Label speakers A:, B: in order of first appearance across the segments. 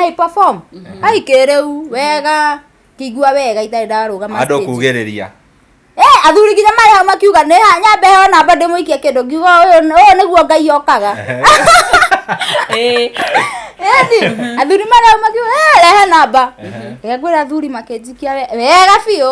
A: ai perform ai kereu wega kigua wega itari ndarugama
B: ando kugiriria
A: athuri ginya mari makiuga ne nyambe ho namba ndimuikie kindu ngiuga uyu niguo Ngai okaga athuri mari makiuga rehe namba ngwira athuri makenjikia wega biu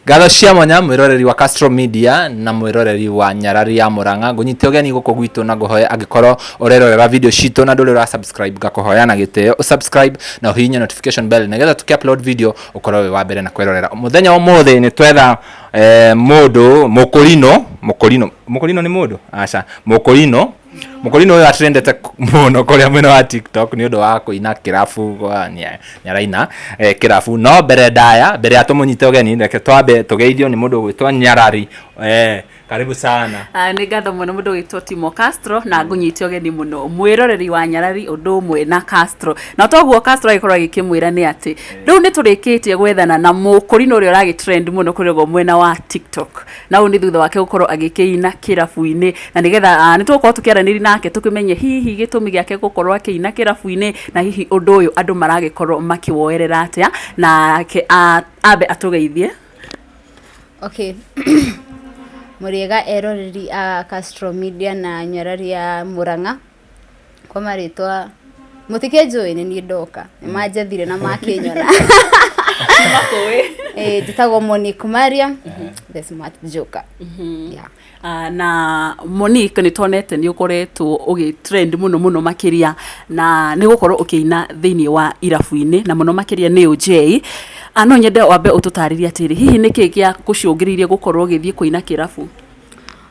B: Gatho cia mwanya mwiroreri wa Castro Media na mwiroreri wa Nyarari ya Murang'a ngunyite ogeni guko gwitu na guhoya agikorwo urerorera video citu na nduri ura subscribe gakuhoya na giteo subscribe na uhinye notification bell nigetha tuki-upload video ukorwo we wa mbere na kwirorera muthenya wa mothe ni twetha mundu mukurino ni mundu aca mukurino uyu atrendete muno kuria mwena wa TikTok ni undu wa kuina kirafu kwa Nyaraina kirafu no mbere atumunyite ogeni reke twambe tugeithio ni mundu gwitwa Nyarari karibu sana
C: ni ngatho muno mundu gwitwa Timo Castro na ngunyite ogeni muno mwiroreri wa Nyarari undu umwe na Castro na toguo Castro agikorwa gikimwira ni ati riu ni turikitie gwethana na mukurino uria uragi trend muno kurigo mwena wa TikTok na u ni thutha wake gukorwo agikiina kirafu-ini na nigetha ni tukorwo tukiaraniri nake tukimenye hihi gitumi giake gukorwo akiina kirafu-ini na hihi undu uyu andu maragikorwo makiwoerera atia na abe atugeithie.
A: Okay. Muriega eroreri a Castro Media na Nyarari ya Murang'a kwa maritwa mutikejoe ni ndoka majathire na makinyona makowe jitago Monique Mariam the smart joker yeah.
C: Na Monique ni tonete ni ukoretwo ugi trend muno makiria na ni gukorwo ukiina thiini wa irafu-ini na muno makiria ni OJ no nyende wambe ututariria atiri hihi niki gia guciungiririe gukorwo githie kuina kirafu.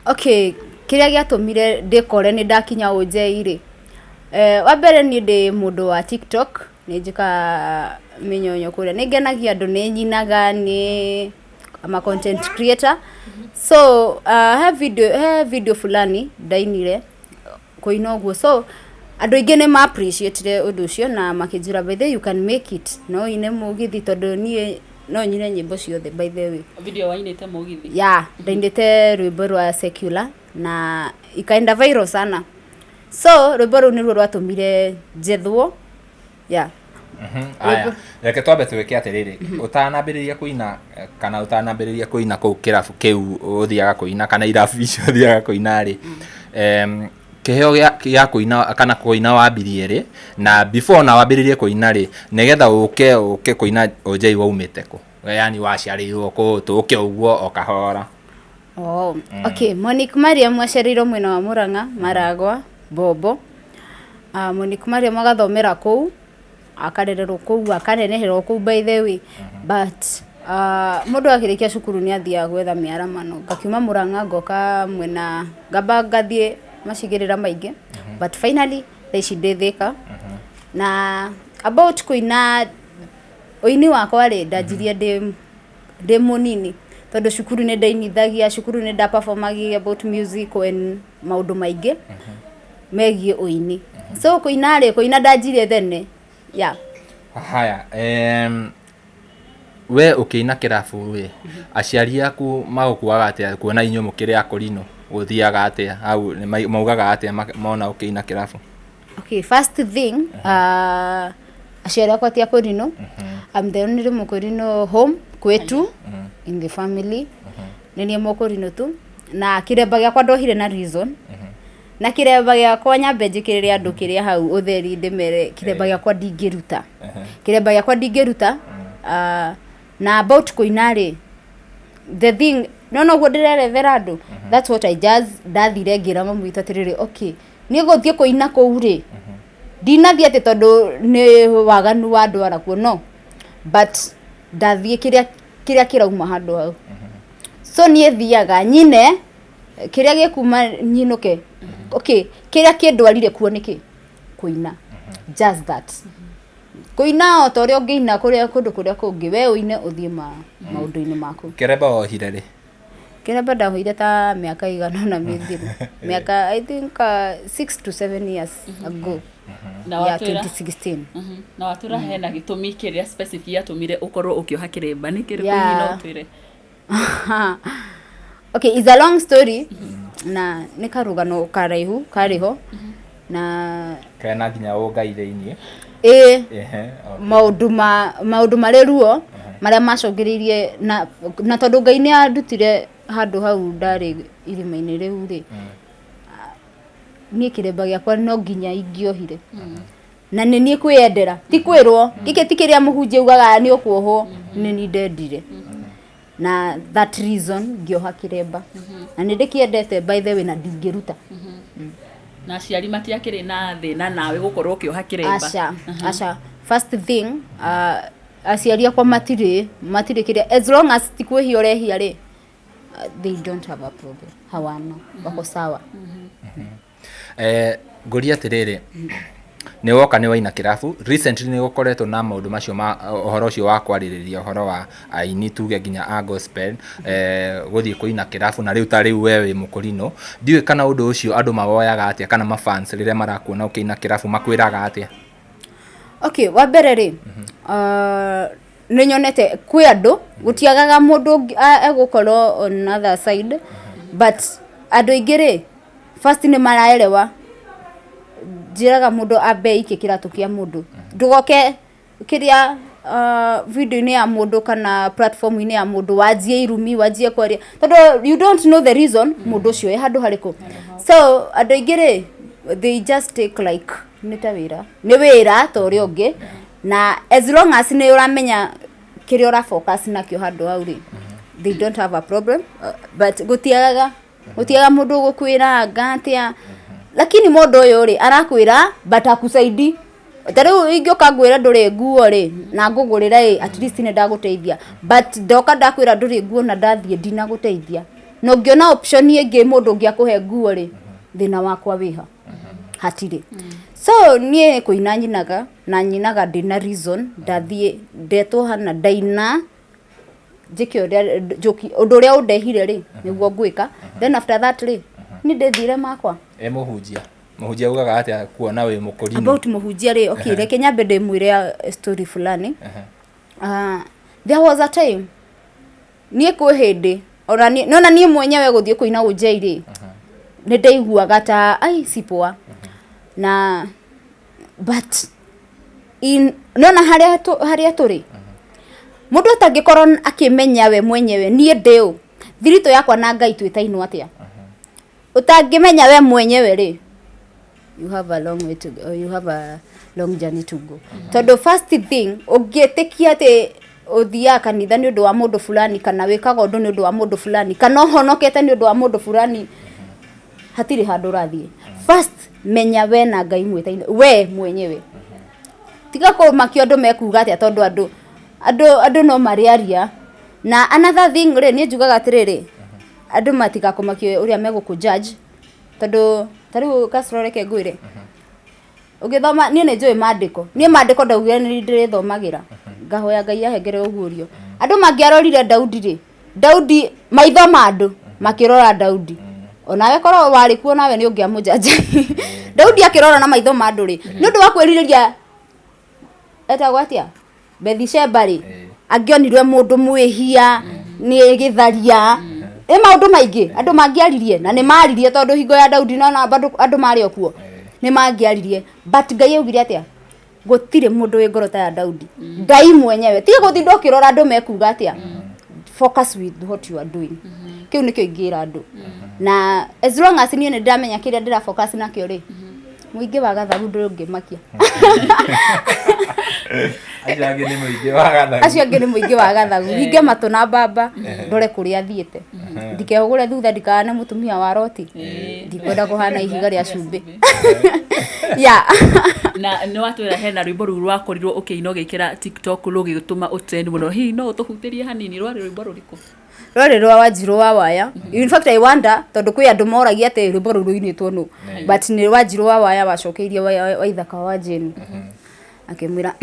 A: Okay, kiria giatumire ndikore ni ndakinya OJ ri wa mbere ni ndi mundu wa TikTok ni njika minyonyo kuria ningenagia andu ni nyinaga ni ama content creator so video fulani ndainire kuina guo so andu ingi ni ma appreciate undu ucio na makijira by the you can make it no ine mugithi tondu nie no nyine nyimbo ciothe by the way
C: video wainite mugithi
A: ndaindite rwimbo rwa secular na ikaenda viral sana so rwimbo ru niruo rwatumire njethwo
B: aya reke twambe twike atiriri utanambiriria kuina kana utanambiriria kuina kuu kirafu kiu uthiaga kuina kana irafu icio uthiaga kuina ri kiheo ya kuina kana kuina wambirie ri na before na wambiririe kuina ri nigetha uke kuina OJ waumite ku yani waciarirwo ku tuke uguo okahora
A: okay Monique Mariam waciarirwo mwena wa Murang'a Maragwa Bobo Monique Mariam agathomera ku akarererwo ku akaneneherwo ku by the way but Mundu akirikia cukuru ni athia gwetha miaramano ngakiuma Murang'a ngoka mwena ngamba ngathie macigirira maingi but finally ici ndithika na about kuina oini wakwa ri ndanjirie ndi munini tondu cukuru ni ndainithagia cukuru ni nda performagia about music and maundu maingi megie oini so kuina ndanjirie thene
B: haya we ukiina kirabu we aciari aku magukuaga atia kuona inyo mukire akorino guthiaga atia au maugaga atia mona ukiina kirabu?
A: Okay, first thing aciari akwa atia akorino I'm the only mukorino home kwetu in the family nini mukorino tu na kiremba giakwa ndohire na reason na kiremba giakwa nyambe njikiriria andu kiria hau utheri ndimere kiremba giakwa ndingiruta kiremba giakwa ndingiruta na about kuina ri the thing no guo ndirerethera andu that's what I just ndathire ngira mamu itatiriri okay ni guthie kuina kou ri ndinathie ati tondu ni waganu wa andu arakuo no but ndathie kiria kirauma handu hau so nie thiaga nyine kiria gikuma nyinuke okay kiria kindwarire kuo niki kuina just that kuina otorio ngiina kuria kundu kuria kungi we uine uthie maundu-ini maku.
B: Kiremba ohire ri?
A: Kiremba ndahoire ta miaka igana na mithiru miaka I think 6 to 7 years ago
C: na watwira
A: 2016
C: na watwira hena gitumi kiria specific yatumire ukorwo ukioha kiremba ni kiri kunyina utwire? Okay, it's a long story na ni karugano karaihu kariho na
B: kana nginya ungaire-ini
A: maundu mari ruo maria macongiririe na tondu Ngai ni andutire handu hau ndari irima-ini riu ri ni kiremba giakwa no nginya ingiohire na ni nie kwiyendera ti kwirwo giki ti kiria muhunjia ugaga ni ukuohwo ni ni ndendire na that reason ngioha kiremba na ni ndikiendete by the way na ndingiruta na aciari matiakiri na thina nawe gukorwo ukioha kiremba? Acha first thing aciari akwa matire kiria as long as tikwihia urehia ri they don't have a problem hawana wako sawa.
B: Nguria atiriri ni woka ni waina kirabu recently ni gukoretwo na maundu macio ma uhoro ucio wa kwaririria uhoro wa aini tuge nginya a gospel guthie kuina kirabu na riu ta riu wewe mukurino ndiwe kana undu ucio andu mawoyaga atia kana mafans riria marakuona ukiina kirabu makwiraga atia?
A: Okay, wa mbere ri ni nyonete kwi andu gutiagaga mundu egukorwo on other side but andu ingi ri first ni maraelewa njiraga mundu ambe iki kiratu kia mundu ndugoke kiria video-ini ya mundu kana platform-ini ya mundu wajie irumi wajie kwaria tondu you don't know the reason mundu ucio e handu hariku so andu ingi ri they just take like ni wira tori ungi na as long as ni uramenya kiria ura focus nakio handu hau ri they don't have a problem but gutiaga mundu gukwira ngatia lakini mundu uyu ri arakwira but akusaidi tariu ingioka ngwira nduri nguo ri na ngugurira at least ni ndaguteithia but ndoka ndakwira nduri nguo na ndathie ndina guteithia no ngiona option ingi mundu ngiakuhe nguo ri thina wakwa wiha hatire so nie kuina nyinaga ndina reason ndathie ndetwo hana ndaina njiki undu uria undehire ri niguo ngwika then after that ri ni ndethire makwa
B: muhunjia ugaga atia kuona we mukurino?
A: About muhunjia ri okay reke nyambe ndimwire story fulani there was a time nie kwi hindi ona nona nie mwenyewe guthie kuina unjeiri ni ndaiguaga ta ai sipoa na but in nona haria turi mundu atangikorwo akimenya we mwenyewe nie ndeu thirito yakwa na Ngai twitainwo atia utangimenya we mwenyewe ri you have a long way to go, you have a long journey to go tondu first thing ungitikia ati uthia kanitha ni undu wa mundu fulani kana wikaga undu ni undu wa mundu fulani kana honokete ni undu wa mundu fulani hatiri handu rathie first menya we na Ngai mwitaine we mwenyewe tiga ko makio andu mekuga atia tondu andu no mariaria na another thing re ni njugaga atiriri andu matigakomakio uria meguku judge tondu tariu Castro reke ngwire ugithoma ni njui mandiko ni mandiko ndaugire ni ndirithomagira ngahoya Ngai ahengere ugurio andu mangiarorire Daudi maitho ma andu makirora Daudi onawe korwo wari kuo nawe ni ungiamujanja Daudi akirora na maitho ma andu ri ni undu wa kwiririria etagwatia Bathsheba ri angionirwe mundu mwihia ni githaria maundu maingi andu mangiaririe na ni maririe tondu hingo ya Daudi na andu mari okuo ni mangiaririe but Ngai augire atia gutire mundu wi ngoro ta ya Daudi Ngai mwenyewe tige guthindo kirora andu mekuga atia focus with what you are doing kiu nikio ingira andu na as long as ni ndamenya kiria ndira focus nakio ri muingi wa gathagu ndungimakia
B: acio angĩ nĩ mũingĩ wa gathagu
A: acio angĩ nĩ mũingĩ wa gathagu hinge matũ na mbamba ndore kũrĩa athiĩte ndikehũgũre thutha ndikane mũtumia wa Roti ndikwenda kũhana ihiga rĩa cumbĩ ya
C: na nĩ watwĩra hena rwĩmbo rũu rwakorirwo ũkĩina ũgĩkĩra TikTok rũgĩtũma ũtrend mũno hihi no ũtũhutĩrie hanini rwarĩ rwĩmbo rũrĩkũ
A: rwarĩ rwa Wanjiru wa Waya in fact I wonder tondu kwĩ andũ moragia atĩ rwĩmbo rũu rũinĩtwo nũ but nĩ Wanjiru wa Waya wacokeirie Waithaka wa Jane akimwira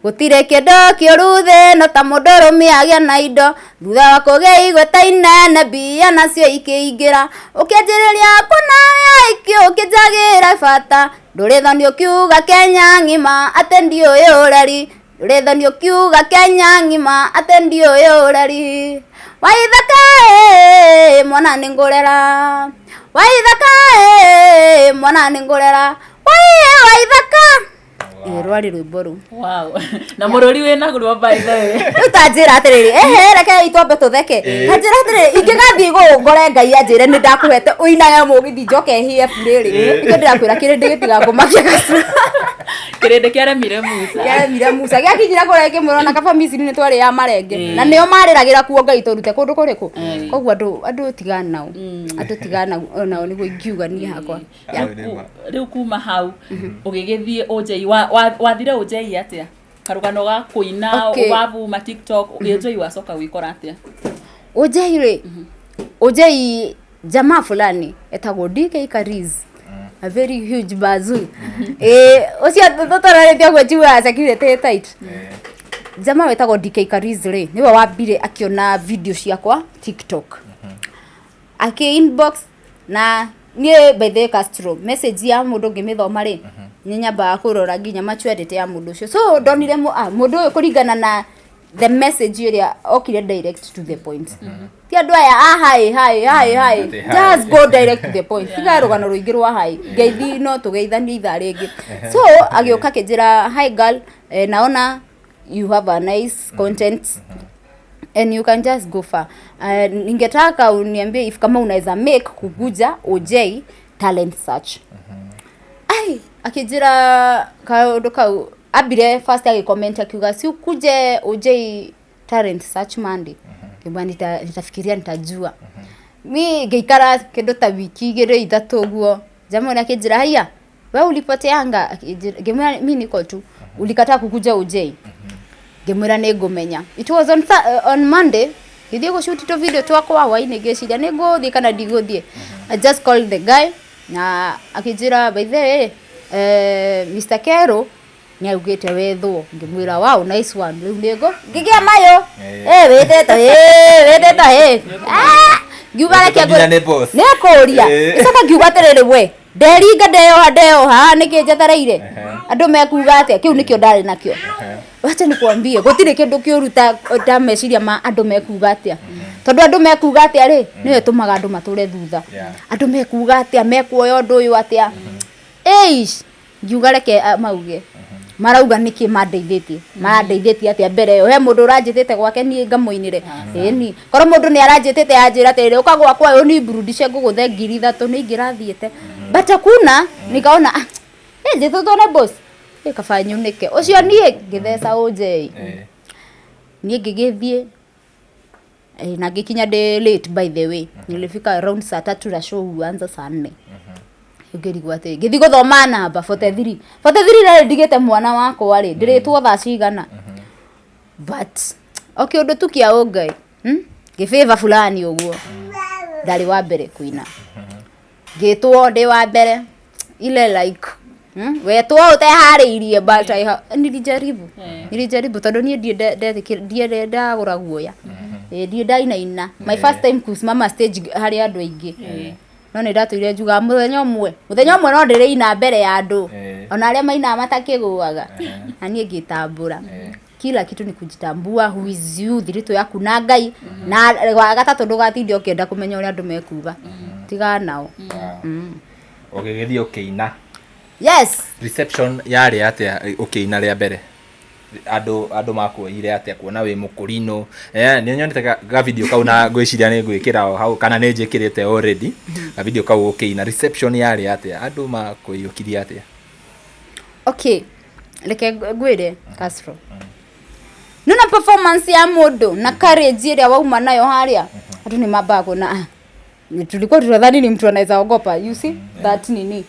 A: gutire kĩndũ kĩũru thĩ no ta mũndũrũme agĩa na indo thutha wa kũgĩa igweta inene mbia nacio ikĩingĩra ũkĩanjĩrĩria kunawe ikĩ ũkĩnjagĩra bata ndũrĩthoni ũkiuga Kenya ng'ima atĩ ndiũĩ ũreri ndũrĩthoni ũkiuga Kenya ng'ima atĩ ndiũĩ ũreri Waithaka mwana nĩ ngũrera Waithaka mwana nĩ ngũrera Waithaka rwari rwĩmbo rũu
C: wow na mũrũri wĩna guo by the way
A: utanjira atiriri reke itwambe tutheke tanjira atiriri ingigathii ngore Ngai anjire ni ndakuhete uinage mugithi njoke hie buriri iko ndirakwira kirindi gitigakumakia Castro
C: kirindi kiaremire
A: Musa giakinyira kure kimurona kaba Misiri ni twari ya marenge na nio mariragira kuo Ngai turute kundu kuriku koguo andu tigana nao andu tigana nao niguo ingiuga ni hakwa
C: riu kuma hau ugigithie OJ wathire OJ atia karugano ga kuina wabu ma TikTok OJ wacoka wikora atia
A: OJ ri OJ jamaa fulani etagwo DK Kariz a very huge bazoo ucio tutararete gwetwa security tight jamaa wetagwo DK Kariz ri niwe wambire akiona video ciakwa TikTok aki inbox na nie by the Castro message ya mundu ngimithoma ri nyamba kurora nginya machuedete ya mundu ucio so ndonire mundu uyu kuringana na the message iria okire direct to the point ti andu aya hi just go direct to the point tiga rugano ruingi rwa hi ngeithi no tugeithanie itha ringi so agioka kinjira hi girl naona you have a nice content and you can just go far ningetaka uniambie if kama unaweza make kukuja OJ talent search ai akijira kaundu kau abire first comment akiuga si ukuje OJ talent search Monday kibani nitafikiria nitajua mi geikara kindu ta wiki igire ithatu guo jamaa akijira haya wewe ulipoteanga gemwa mimi niko tu ulikataa kukuja OJ gemwira ni ngumenya it was on Monday hithie go shoot to video twakwa waini geciria ni nguthie kana ndiguthie I just called the guy na akijira by the way Mr. Kero ni augite wethwo ngimwira wow nice one riu nego ngigia mayo weteta ngiuga reke ne kuria icoka ngiuga atiriri we nderinga ndeyoha niki njetereire andu mekuga atia kiu nikio ndari nakio wacha nikwambie gutire kindu kiuruta ta meciria ma andu mekuga atia tondu andu mekuga atia ri niwe tumaga andu mature thutha andu mekuga atia mekuoya undu uyu atia ngiuga reke mauge marauga niki mandeithĩtie atia mbere yo he mundu uranjĩtĩte gwake ni ngamuinire ni korwo mundu ni aranjĩtĩte anjĩra atĩrĩ uka gwakwa yo ni burudishe ngũgũthe 3,000 ni ingirathiĩte but akuna nikaona njĩtĩtwo nĩ boss ikafanyu nike ucio nie ngĩtheca OJ nie ngĩgĩthiĩ na ngĩkinya late by the way nilifika around saa 3 na show huanza saa 4 ngirigwa ati ngithi guthoma namba 43 rä ndigite mwana wakwa rä ndiritwo thaa cigana but okay undu tu kia ungai gifeva fulani uguo ndari wa mbere kuina gitwo ndi wa mbere ile like wetwo utehariirie but nilijaribu tondu nie ndie ndagura guoya ndie ndaina my first time kusimama stage hari andu aingi no ni ndatuire njuga muthenya umwe no ndiriina mbere ya andu ona aria maina matakiguaga na nie ngitambura kila kitu ni kujitambua who is you thirito yaku na Ngai na wa gatatu ndugatinde ukienda kumenya uria andu mekuga tiga nao
B: Ogegethia ukiina
A: yes
B: reception yari atia ukiina ria mbere andu makuoire atia kuona wi mukurino ni nyonete ga video kau na ngwiciria ni ngwikira hau kana ni njikirite already ga video kau ukiina reception yari atia andu makuiyukiria atia
A: okay leke ngwire Castro nuna performance ya mundu na courage ile wauma nayo haria andu ni mabako na tulikuwa tunadhani ni mtu anaweza ogopa you see that nini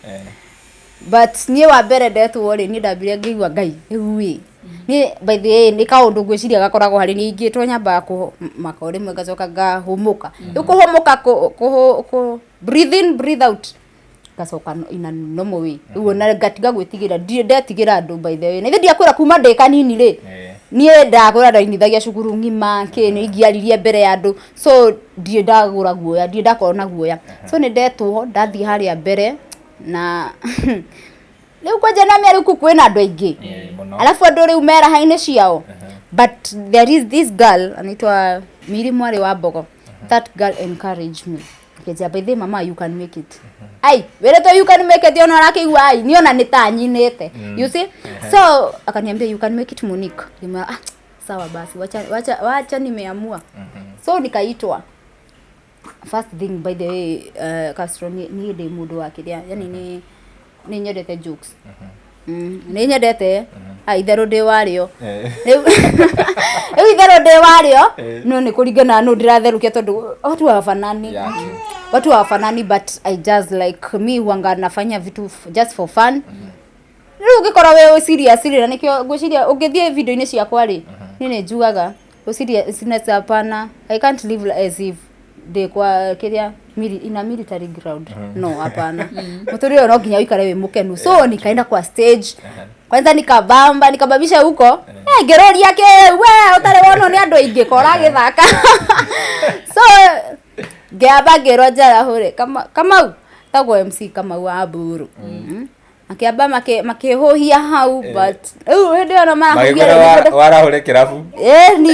A: but nie wa mbere ndetu wori ni ndambire ngigwa Ngai ewi ni by the way ni kaundu gwiciria gakoragwo hari ni ingitwo nyamba ku makore mwe gacoka ngahumuka ukuhumuka ku breathe in breathe out gacoka ina normal way ugo na gatiga gwitigira ndetigira andu by the way ni ndia kwira kuma ndeka nini ri nie ndagura ndainithagia cukuru ngima ni ngiaririe mbere ya andu so ndie ndagura guoya ndie ndakona guoya so ni ndetwo ndathi haria mbere na leo kwa jana mimi aliku kwena andu aingi alafu andu riu mera haine ciao but there is this girl anaitwa Miri Mwari wa Mbogo that girl encouraged me keja by the mama you can make it ai wele to you can make it ona rakigwa ai niona nitanyinete you see so akaniambia you can make it Monique nima sawa basi wacha nimeamua so nikaitwa first thing by the way Castro ni ndi mundu wa kiria yani ni nyendete jokes ni nyendete itherå ndä wario itherå ndä wario no nä kå ringana no ndiratherũkia tondũ watu hawafanani but I just like me huanga nafanya vitu just for fun rĩu ũngĩkora we serious na nĩkĩo ngwĩciria ũngĩthiĩ video-inĩ ciakwa rĩ nĩ njugaga seriousness hapana I can't live as if de kwa kiria ina military ground no hapana muturi no nginya uikare we mukenu so nikaenda kwa stage kwanza nikababisha huko ngerori yake we utare wono ni andu aingi kora githaka so ngamba ngerojara hore kama tagwo MC kama wa Buru akiamba makihuhia hau but ndio ona
B: mahuhia warahore kirabu
A: ni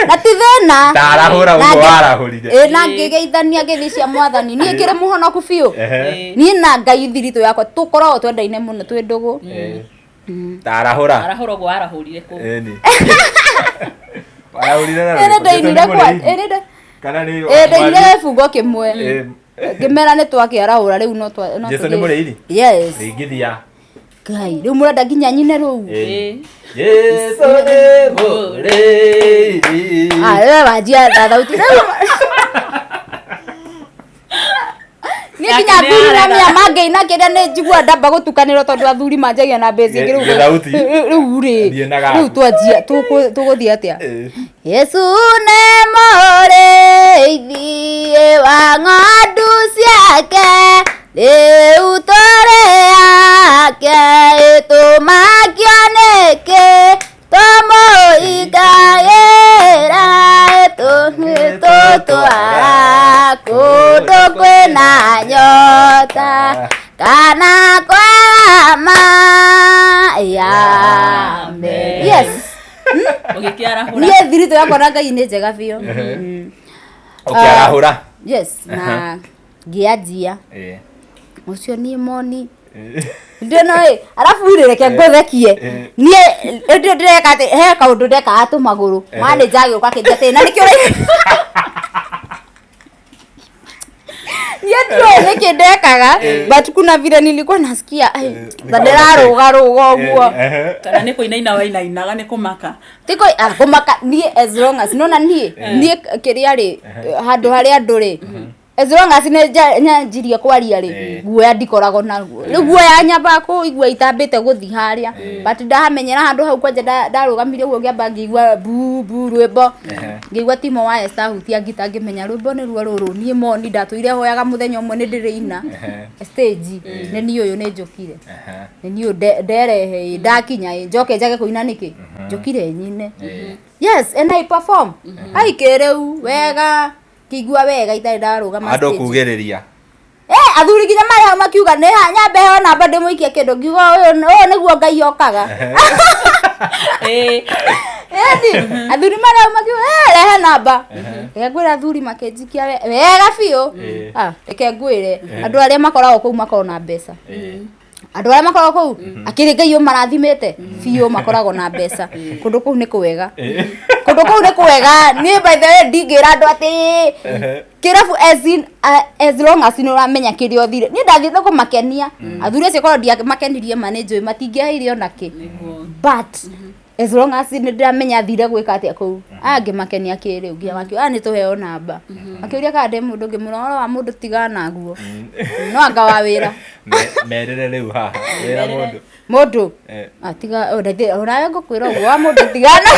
A: na ti thena
B: tarahura ugo warahurire
A: na ngigeithania ngithi cia mwathani ni kire muhonoku biu ni na Ngai thirito yakwa tukorwo twendaine muno twi ndugu
B: tarahura
C: ugo warahurire ku
B: ni warahurire
A: na
B: kana ni
A: ndio fungo kimwe ngimera ni twakiarahura riu no
B: Yesu ni mureiri
A: yes
B: ringithia
A: Ngai riu murenda nginya nyine riu
B: Yesu ni mureiri
A: wewe wajia thauti riu ni kinya thuri na mia mange na kiria ni njigua ndamba gutukaniro tondu athuri manjagia na mbeci riu riu twajia tuguthia atia Yesu ne moreithi wa ng'ondu ciake riu tore yake itumakioneke tomoikaira tutwara kundu kwina nyota kana kwama yambe yes
C: ugikiarahura
A: ni thirito yakwa na Ngai ni njega biyo
B: ukiarahura
A: yes na ngianjia ucio ni moni ndio noe alafu ureke ngothekie nie ndio ndeka he kaundu ndeka atu maguru manager agioka kinja tena nikio ndio nikindekaga but kuna vile nilikuwa nasikia ndiraruga uguo
C: kana niko inaina wainainaga ni kumaka
A: tiko kumaka nie as long as nona nie kiria ri handu haria nduri as long as nyanjirie kwaria ri guoya ndikorago naguo riu guoya nyamba kuigua itambite guthi haria but ndahamenyera handu hau kwanja ndarugamirie guo ngiamba ngigua bu rwimbo ngigua Timo wa Esther hutia ngita ngimenya rwimbo ni ruo ruru nie moni ndatuire hoyaga muthenya umwe ni ndiriina stage ni ni uyu ni njukire ni ni nderehe ndakinya njoke njage kuina niki njukire nyine yes and I perform aikireu wega kigua wega itari ndarugama
B: ando kugiriria
A: athuri ginya mari makiuga ni nyambe ho namba ndimuikie kindu ngiuga uyu niguo Ngai okaga athuri mari makiuga rehe namba ngwira athuri makenjikia wega biu reke ngwire andu aria makoragwo kuu makona mbeca andu aria makoragwo kuu akiri Ngai o marathimite biu makoragwo na mbeca kundu kuu ni kuwega kundu kuu ni kuwega ni by the way ndingira andu ati kirafu as long as ni uramenya kiri othire ni ndathithe kumakenia athuri acio korwo ndiamakenirie manager matingĩaire onake but as long as ni ndiramenya thire gwika atia kuu angimakenia kiri ngia makio ni tuheo namba akiuria ka de mundu ngimurora wa mundu tigana guo no anga wa wira
B: merere riu haha wira
A: mundu atiga uraye ngukwira guo wa mundu tigana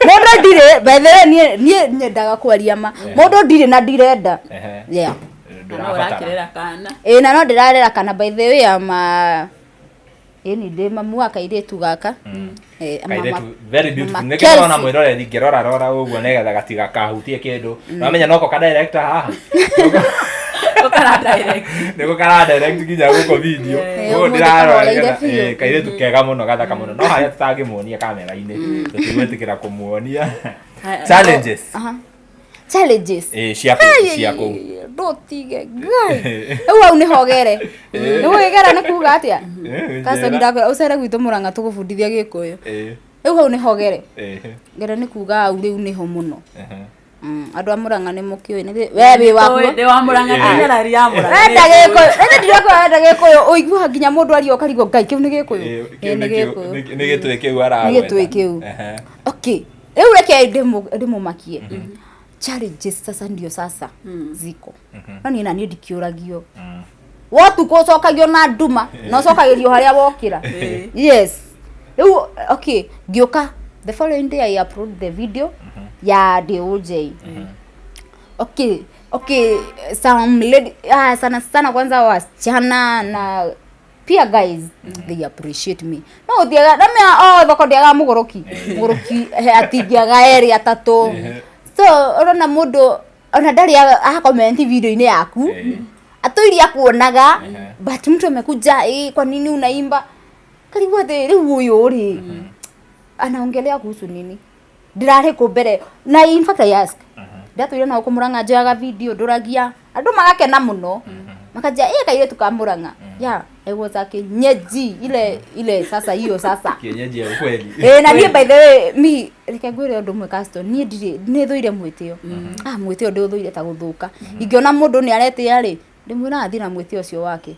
A: mundu ndire by the way nie nyendaga kwaria ma mundu ndire na ndirenda yeah
C: ndirabatara kana
A: na no ndirarera kana by the way ama ni de mamu akairetu gaka
B: kairetu very beautiful nekera na mwiroreri ngirora uguo negetha gatiga kahutie kindu namenya noko ka director haha niko kara direct kinya guko video uguo ndirarora kairetu kega muno gathaka muno no haya tutagimuonia kamera-ini tutigwetikira kumuonia challenges ciako
A: ndotige Ngai au ni hogere ni wigera ni kuga atia kaso ndakora ucere gwitu Murang'a tugubundithia Gikuyu au ni hogere ngere ni kuga au riu ni ho muno andu a Murang'a ni mukioi ni wewe waku
C: ndi wa Murang'a ngera ria Murang'a
A: enda Gikuyu enda ndirako enda Gikuyu uigua ginya mundu ario karigo Ngai kiu ni Gikuyu
B: ni gitwe kiu aragwa
A: ni gitwe kiu okay riu reke ndimumakie challenges sasa ndio sasa ziko nani na ndikiuragio watu kocokagio na nduma no cokagirio haria wokira yes okay gioka the following day I upload the video ya DOJ okay some lady sana kwanza wasichana na pia guys they appreciate me no thiaga ndamya thoko ndiaga mugoroki atingiaga area tatu so ona mundu ona ndari a comment video-ini yaku atoiria kuonaga but mtu amekuja kwa nini unaimba karibu ate riu uyu ri anaongelea kuhusu nini ndirare ko mbere na in fact I ask ndatuire na ukumuranga njaga video nduragia andu magakena muno makaja kaire tukamuranga yeah I was kienyeji ile sasa hiyo sasa
B: kienyeji ya ukweli
A: na nie by the way mi reke ngwire undu mwe Castor nie ni thuire mwitio mwitio ndi thuire ta guthuka ingiona mundu ni arete yari ndimwira athira mwitio ucio wake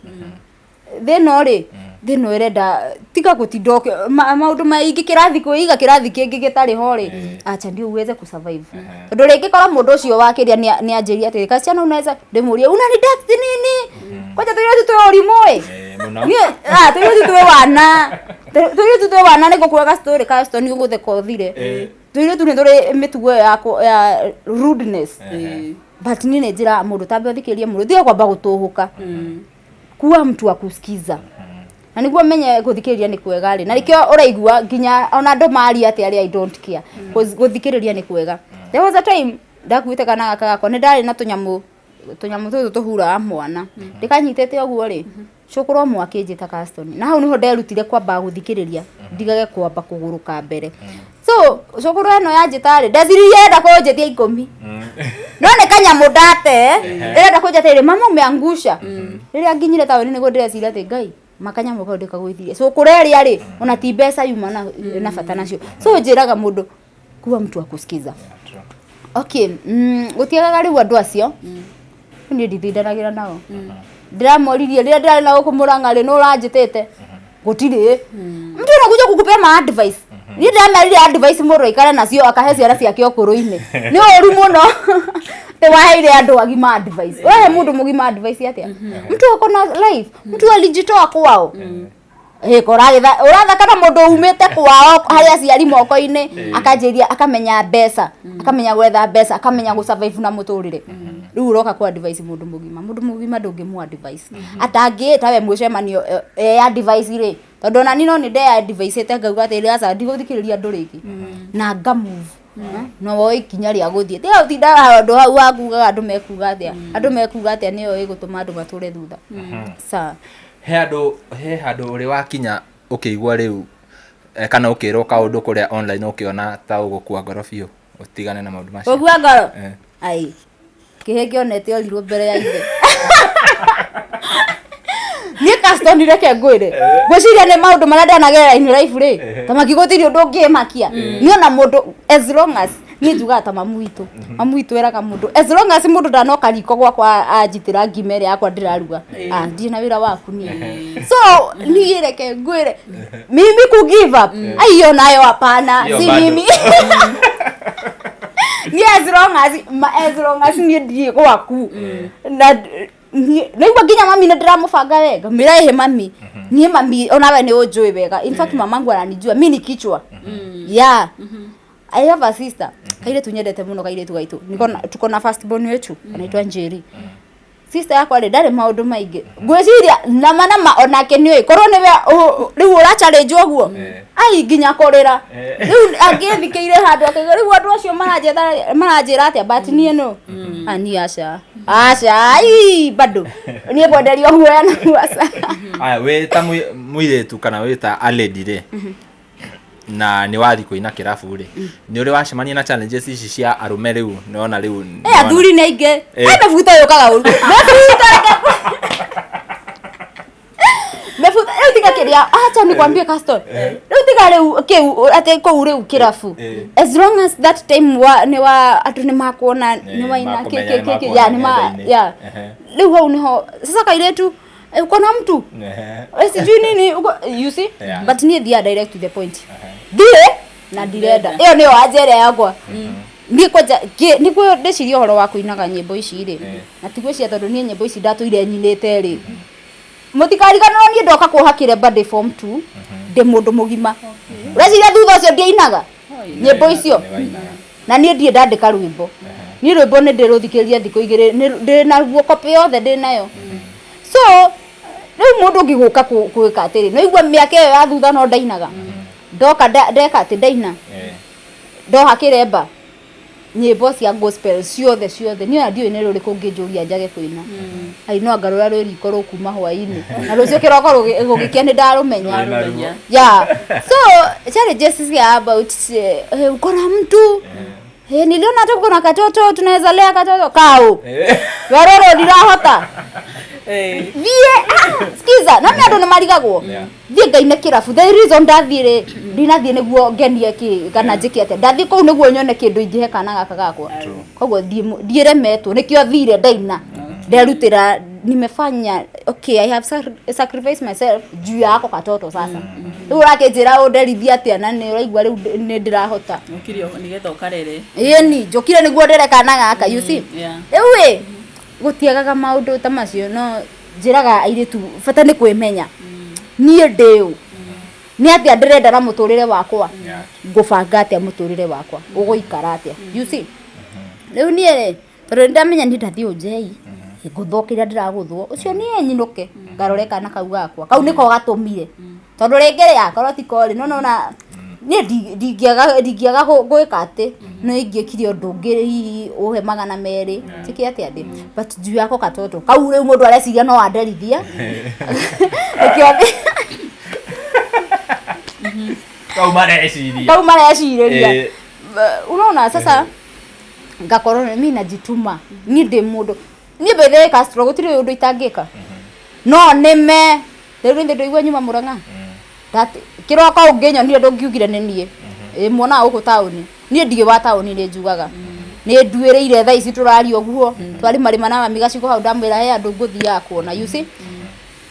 A: thino ri thino irenda tiga gutindoke maundu maingi kirathi kuiga kirathi kingi gitari ho ri acha ndio uweze kusurvive tondu ringi kora mundu ucio wakiria ni anjiria ati kasiana unaweza ndimuria una ni date nini kwaja tuyo tuyo rimoi
B: muno
A: ni tuyo tuyo wana ni gukuaga story Castor ni guthe kothire tuyo tu ni turi mitugo ya rudeness but ni njira mundu tambe thikiria mundu thia kwamba gutuhuka kuwa mtu wa kusikiza na niguo menye guthikiriria ni kwega ri na rikio uraigua ginya ona ndo mari ati ari I don't care guthikiriria ni kwega there was a time ndakuite kana gakako ni ndari na tunyamu tutu tuhura mwana ndikanyitete oguo ri cukuru mwaki njita Castor na hau niho nderutire kwamba guthikiriria ndigage kwamba kuguruka mbere so cukuru eno yanjita ri ndethiririe enda kunjithia 10 no ne kanyamu ndate ndenda kunjithia mama umeangusha riria nginyire tawe ni ndireciria ati Ngai makanyamu ko ndikagwithirie so kureria ri ona ti mbeca yuma na bata nacio so njiraga mundu kuwa mtu wa kusikiza okay gutiagaga riu andu acio ni ndithindanagira nao ndiramoririe rira ndirari na gukumuranga ri no uranjitete gutiri mtu anakuja kukupea ma advice ni ndamerire advice mũndũ ikare nacio akahe ciana ciake ũkũrũ-inĩ nĩ ũru mũno te waheire andũ agima advice wewe mũndũ mũgima advice atia mtu ako na life mtu alijitoa kwao ũrathaka na mũndũ umĩte kwao harĩa aciari moko-inĩ akanjĩria akamenya mbeca akamenya gwetha mbeca akamenya gũsurvive na mũtũrĩre rĩu ũroka kwa advice mũndũ mũgima ndũngĩmũ advice atangĩĩta we mũcemanio advice rĩ tondũ na nino nĩ ndeya advice ĩte ngauga atĩ rĩaca ndigũthikĩrĩria andũ rĩngĩ na ngamove no woĩ ikinya rĩa gũthiĩ tiga ũtindaga handũ hau wakugaga andũ mekuga atĩa nĩyo ĩgũtũma andũ matũre thutha
B: he handũ ũrĩ wakinya ũkĩigua rĩu kana ũkĩrwo kaũndũ kũrĩa online ũkĩona ta ũgũkua ngoro biũ ũtigane na maũndũ macio
A: ũgua ngoro ai kĩhenge onete orirwo mbere ya ithe niĩ kastonire ngwĩre ngwĩciria nĩ maũndũ marĩa ndanagerera in life rĩ ta makĩgũtirio ũndũ ũngĩmakia niĩ ona mũndũ as long as niĩ njugaga ta mamu witũ eraga mũndũ as long as mũndũ ndanoka riko gwakwa anjitĩra ngima ĩrĩa yakwa ndĩraruga ndirĩ na wĩra waku niĩ so niĩ reke ngwĩre mimi ku give up aiyo nayo hapana si mimi niĩ as long as niĩ ndirĩ gwaku na nĩigua nginya mami nĩ ndĩramũbanga wega mĩra mami niĩ mami onawe nĩ ũnjũĩ wega in fact mamangu ananijua mimi ni kichwa yeah I have a sister kaire tunyendete muno kaire tugaitũ tuko na first born wetu anaitwa Njeri sister yakwa ndarĩ maũndũ maingĩ ngwĩciria na manama onake nĩoĩ korwo nĩwe rĩu ũra-challenge ũguo ai nginya kũrĩra rĩu angĩthikĩire handũ akaigua rĩu andũ acio maranjĩra atĩa but niĩ no ani aca ai bado niĩ ngwenderio guoya na guaca
B: aya wĩ ta mũirĩtu kana wĩ ta a lady rĩ na nĩ wathi kũina kĩrabu rĩ nĩ ũrĩ wacemania na challenges ici cia arũme rĩu nĩona rĩu
A: athuri nĩ aingĩ mebuta yũkaga ũru mebuta rĩu tiga kĩrĩa acha nikwambie Caston rĩu tiga rĩu atĩ kũu rĩu kĩrabu as long as that time nĩ wa andũ nĩ makuona nĩ waina kĩkĩ ya rĩu hau nĩho sasa kairĩtu uko na mtu sijui nini you see but niĩ thia direct to the point ndiĩ na ndirenda ĩyo nĩyo anjĩra yakwa niĩ kwanja nĩguo ndĩciria ũhoro wa kũinaga nyĩmbo ici rĩ na tigwĩciria tondũ niĩ nyĩmbo ici ndatũire nyinĩte rĩ mũtikariganĩrwo niĩ ndoka kũhakĩre birthday form 2 ndĩ mũndũ mũgima ũreciria thutha ũcio ndiainaga nyĩmbo icio na niĩ ndiĩ ndandĩka rwĩmbo niĩ rwĩmbo nĩ ndĩrũthikĩrĩria thikũ igĩrĩ ndĩ na guoko yothe ndĩ nayo so rĩu mũndũ ũngĩgũka gwĩka atĩrĩ noigua mĩaka ĩyo ya thutha no ndainaga ndoka ndeka atĩ ndaina ndoha kĩremba nyĩmbo cia gospel ciothe niĩ ona ndiũĩ nĩ rũrĩkũ ngĩnjũria njage kũina ai no ngarũra rwĩ riko rũkuma hwaĩ-inĩ na rũcio kĩroko gũgĩkia nĩ ndarũmenya yeah so challenges cia about uko na mtu niliona hata uko na katoto tunaweza lea katoto kao waroro ndirahota skiza na mĩandũ nĩ marigagwo thiĩ ngaine kĩrabu the reason ndathiĩ ndinathiĩ nĩguo ngenie kana njĩke atĩa ndathiĩ kũu nĩguo nyone kĩndũ ingĩhe kana gaka gakwa koguo ndiĩremetwo nĩkĩo thire ndaina nderutĩra nimefanya okay I have sacrificed myself juu yako katoto sasa rĩu ũrakĩnjĩra ũnderithia atĩa na nĩ ũraigua rĩu nĩ ndĩrahota
C: ũkirio nĩgetha ũkarere
A: ĩni njũkire nĩguo ndĩre kana gaka you see rĩu gũtiagaga maũndũ ta macio no njĩraga airĩtu bata nĩ kwĩmenya niĩ ndĩũ nĩ atĩa ndĩrenda na mũtũrĩre wakwa ngũbanga atĩa mũtũrĩre wakwa ũgũikara atĩa you see rĩu niĩ tondũ ndamenya nĩ ndathiĩ ũnjei ngũthũkĩra ndĩragũthwo ũcio niĩ nyinũke ngarore kana kau gakwa kau nĩko gatũmire tondũ rĩngĩ rĩ akorwo ti korĩ nona niĩ ndingĩaga gwĩka atĩ no ingĩkire ũndũ ũngĩ hihi ũhe 200 tĩkĩ atĩa ndĩ but juu yako katoto kau rĩu mũndũ areciria no anderithia kau mareciria unaona sasa ngakorwo mimi najituma niĩ ndĩ mũndũ niĩ bethe Castro gũtirĩ ũndũ itangĩka no nĩme rĩu nĩ ndĩigua nyuma Mũrang'a kĩroko ũngĩnyonire ndũngiugire nĩ niĩ muona gũkũ taũni niĩ ndirĩ wa taũni nĩ njugaga nĩ nduĩrĩire thaa ici tũraria ũguo twari marĩma na mami gaciko hau ndamwĩra he andũ ngũthiaga kuona you see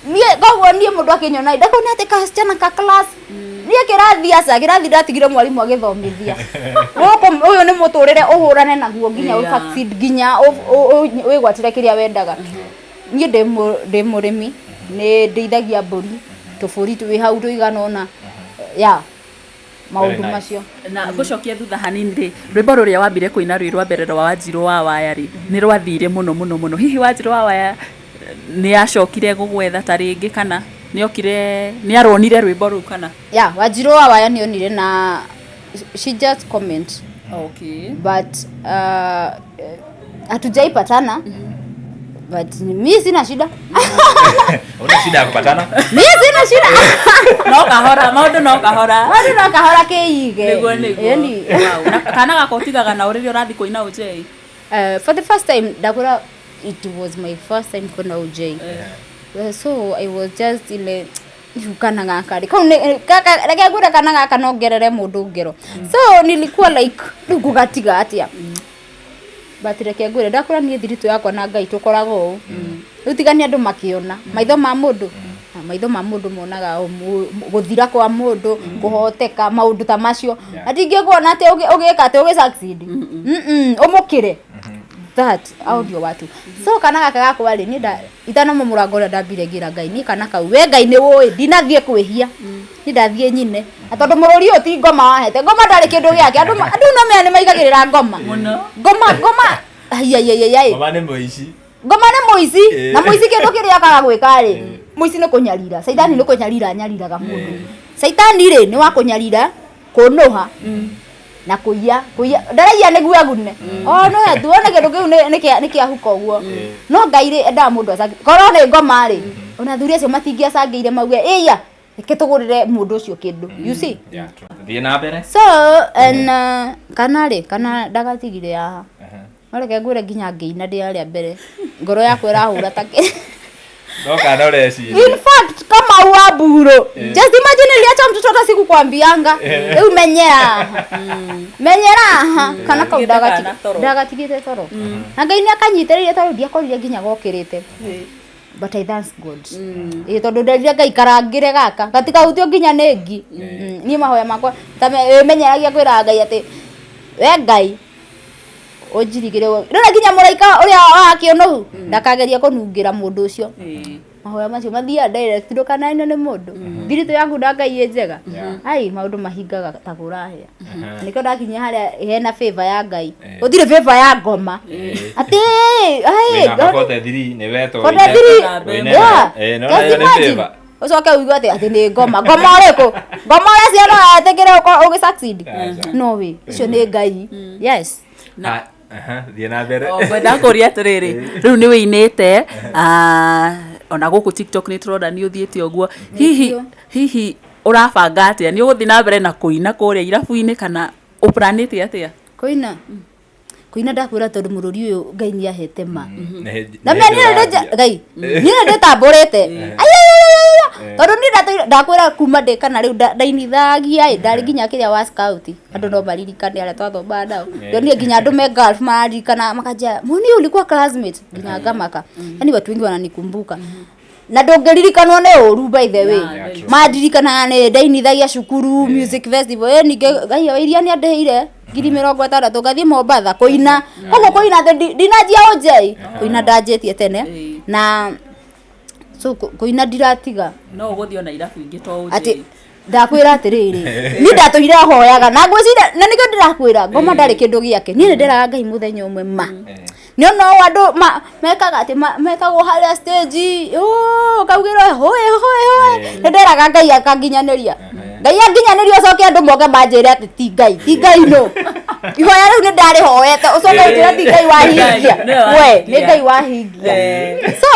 A: niĩ koguo niĩ mũndũ akĩnyona ndakona atĩ kasichana ka class nie kirathi ndatigire mwarimu agithomithia goko uyu ni muturire uhurane naguo nginya succeed nginya wigwatire kiria wendaga nie ndi murimi ni ndeithagia mburi tuburi twi hau tuiganona ya maundu macio
C: na gucokia thutha hanini rwimbo ruria wambire kuina rwi rwa mbere rwa Wanjiru wa Waya ri ni rwathire muno hihi Wanjiru wa Waya ni acokire gugwetha ta ringi kana ni okire ni aronire rwimbo ru kana
A: ya Wanjiru wa Waya ni onire na she just comment
C: okay
A: but hatujaipatana but mimi sina shida.
B: Una shida ya kupatana?
A: Mimi sina shida.
C: Maundu no kahora
A: keige.
C: Yani wow. Kana gakotigaga na uriri urathi kuina UJ.
A: For the first time ndakura it was my first time kuna UJ. So I was just ile kana ngakari. Kaka reke ngura kana ngaka nongerere mundu ngero. So nilikuwa like ngugatiga atia. But reke ngure ndakura nie thiritu yakwa na Ngai tukorago utigania andu makiona maitho ma mundu monaga guthira kwa mundu kuhoteka maundu ta macio atingi kuona ati ugika ati ugi succeed umukire that audio watu so kana gaka gakwa ri ni itana murango ria ndambire ngira Ngai ni kana kau we Ngai ni woi ndinathie kwihia ni ndathie nyine atondu mururi uyu ti ngoma wahete ngoma ndari kindu giake andu no mea ni maigagirira ngoma ai ngoma ni muici na muici kindu kiria akaga gwika ri muici ni kunyarira saitani ni kunyarira nyariraga mundu saitani ri ni wa kunyarira kunuha na kuiya ndaraia niguo agune no tuone kindu kiu ni kia huko guo no Ngai ri enda mundu acangi korwo ni ngoma ri ona thuri acio matingia cangiire mauge iya reke tugurire mundu ucio kindu you see
B: thie na mbere
A: so and kana ndagatigire haha reke ngure nginya ngiina ndi aria mbere ngoro yakwa irahura take
B: no kana ureci
A: in fact kama uaburo just imagine niliacha mtoto hata sikukwambianga eu menyera kana ndagatigite toro na Ngai ni akanyitiririe toro ndiakorire nginya gokirite but I thank God tondu nderia Ngai karangire gaka gatika utio nginya nengi ni mahoya makwa menyeragia kwira Ngai ati we Ngai ojirigire rora nginya muraika uria akiono ndakageria kunungira mundu ucio mahoya macio mathia direct ndukana ino ni mundu thiritu yangu Ngai njega ai maundu mahingaga ta kurahia niko ndakinya haria hena favor ya Ngai uthire favor ya ngoma ati ai
B: kote thiri ni weto
A: no ni favor ucoke uigwe ati ni ngoma uriku ngoma uria ciano atekire ugi succeed no we icio ni Ngai yes
C: na
B: thie na mbere
C: ndakuria atiriri riu ni winite ona guku TikTok ni turona ni uthiete oguo hihi urabanga atia ni uguthi na mbere na kuina kuria irabu-ini kana uplanete atia kuina ndakwira tondu mururi uyu Ngai ni ahete ma na mimi Ngai ni ndatamburite tondu ni ndakwira kuma ndikana riu ndainithagia ndari nginya kiria wa scout andu no maririkane aria twathomba nao ndionire nginya andu me golf maririkana makaja muni ulikuwa classmate nginya ngamaka yani watu wengi wananikumbuka na ndongeririkanwo ni uru by the way madirikana ni ndainithagia cukuru music festival ni Ngai wairia ni andeire 60,000 ngathie Mombatha kuina koguo kuina ndinajia OJ kuina ndajetie tene na so kuina ndiratiga no uguthio na irabu ingi to OJ
A: ati ndakwira atiriri ni ndatuire hoyaga na ngwicira na nikio ndirakwira ngoma ndari kindu giake ni ndiraga Ngai muthenya umwe ma ni no andu mekaga ati metagwo haria stage kaugirwo hoye ndiraga Ngai akanginyaniria Ngai anginyaniria ucoke andu moke manjire ati ti Ngai no ihoya riu ni ndari hoete ucoke unjire ti Ngai wahingia we ni Ngai wahingia so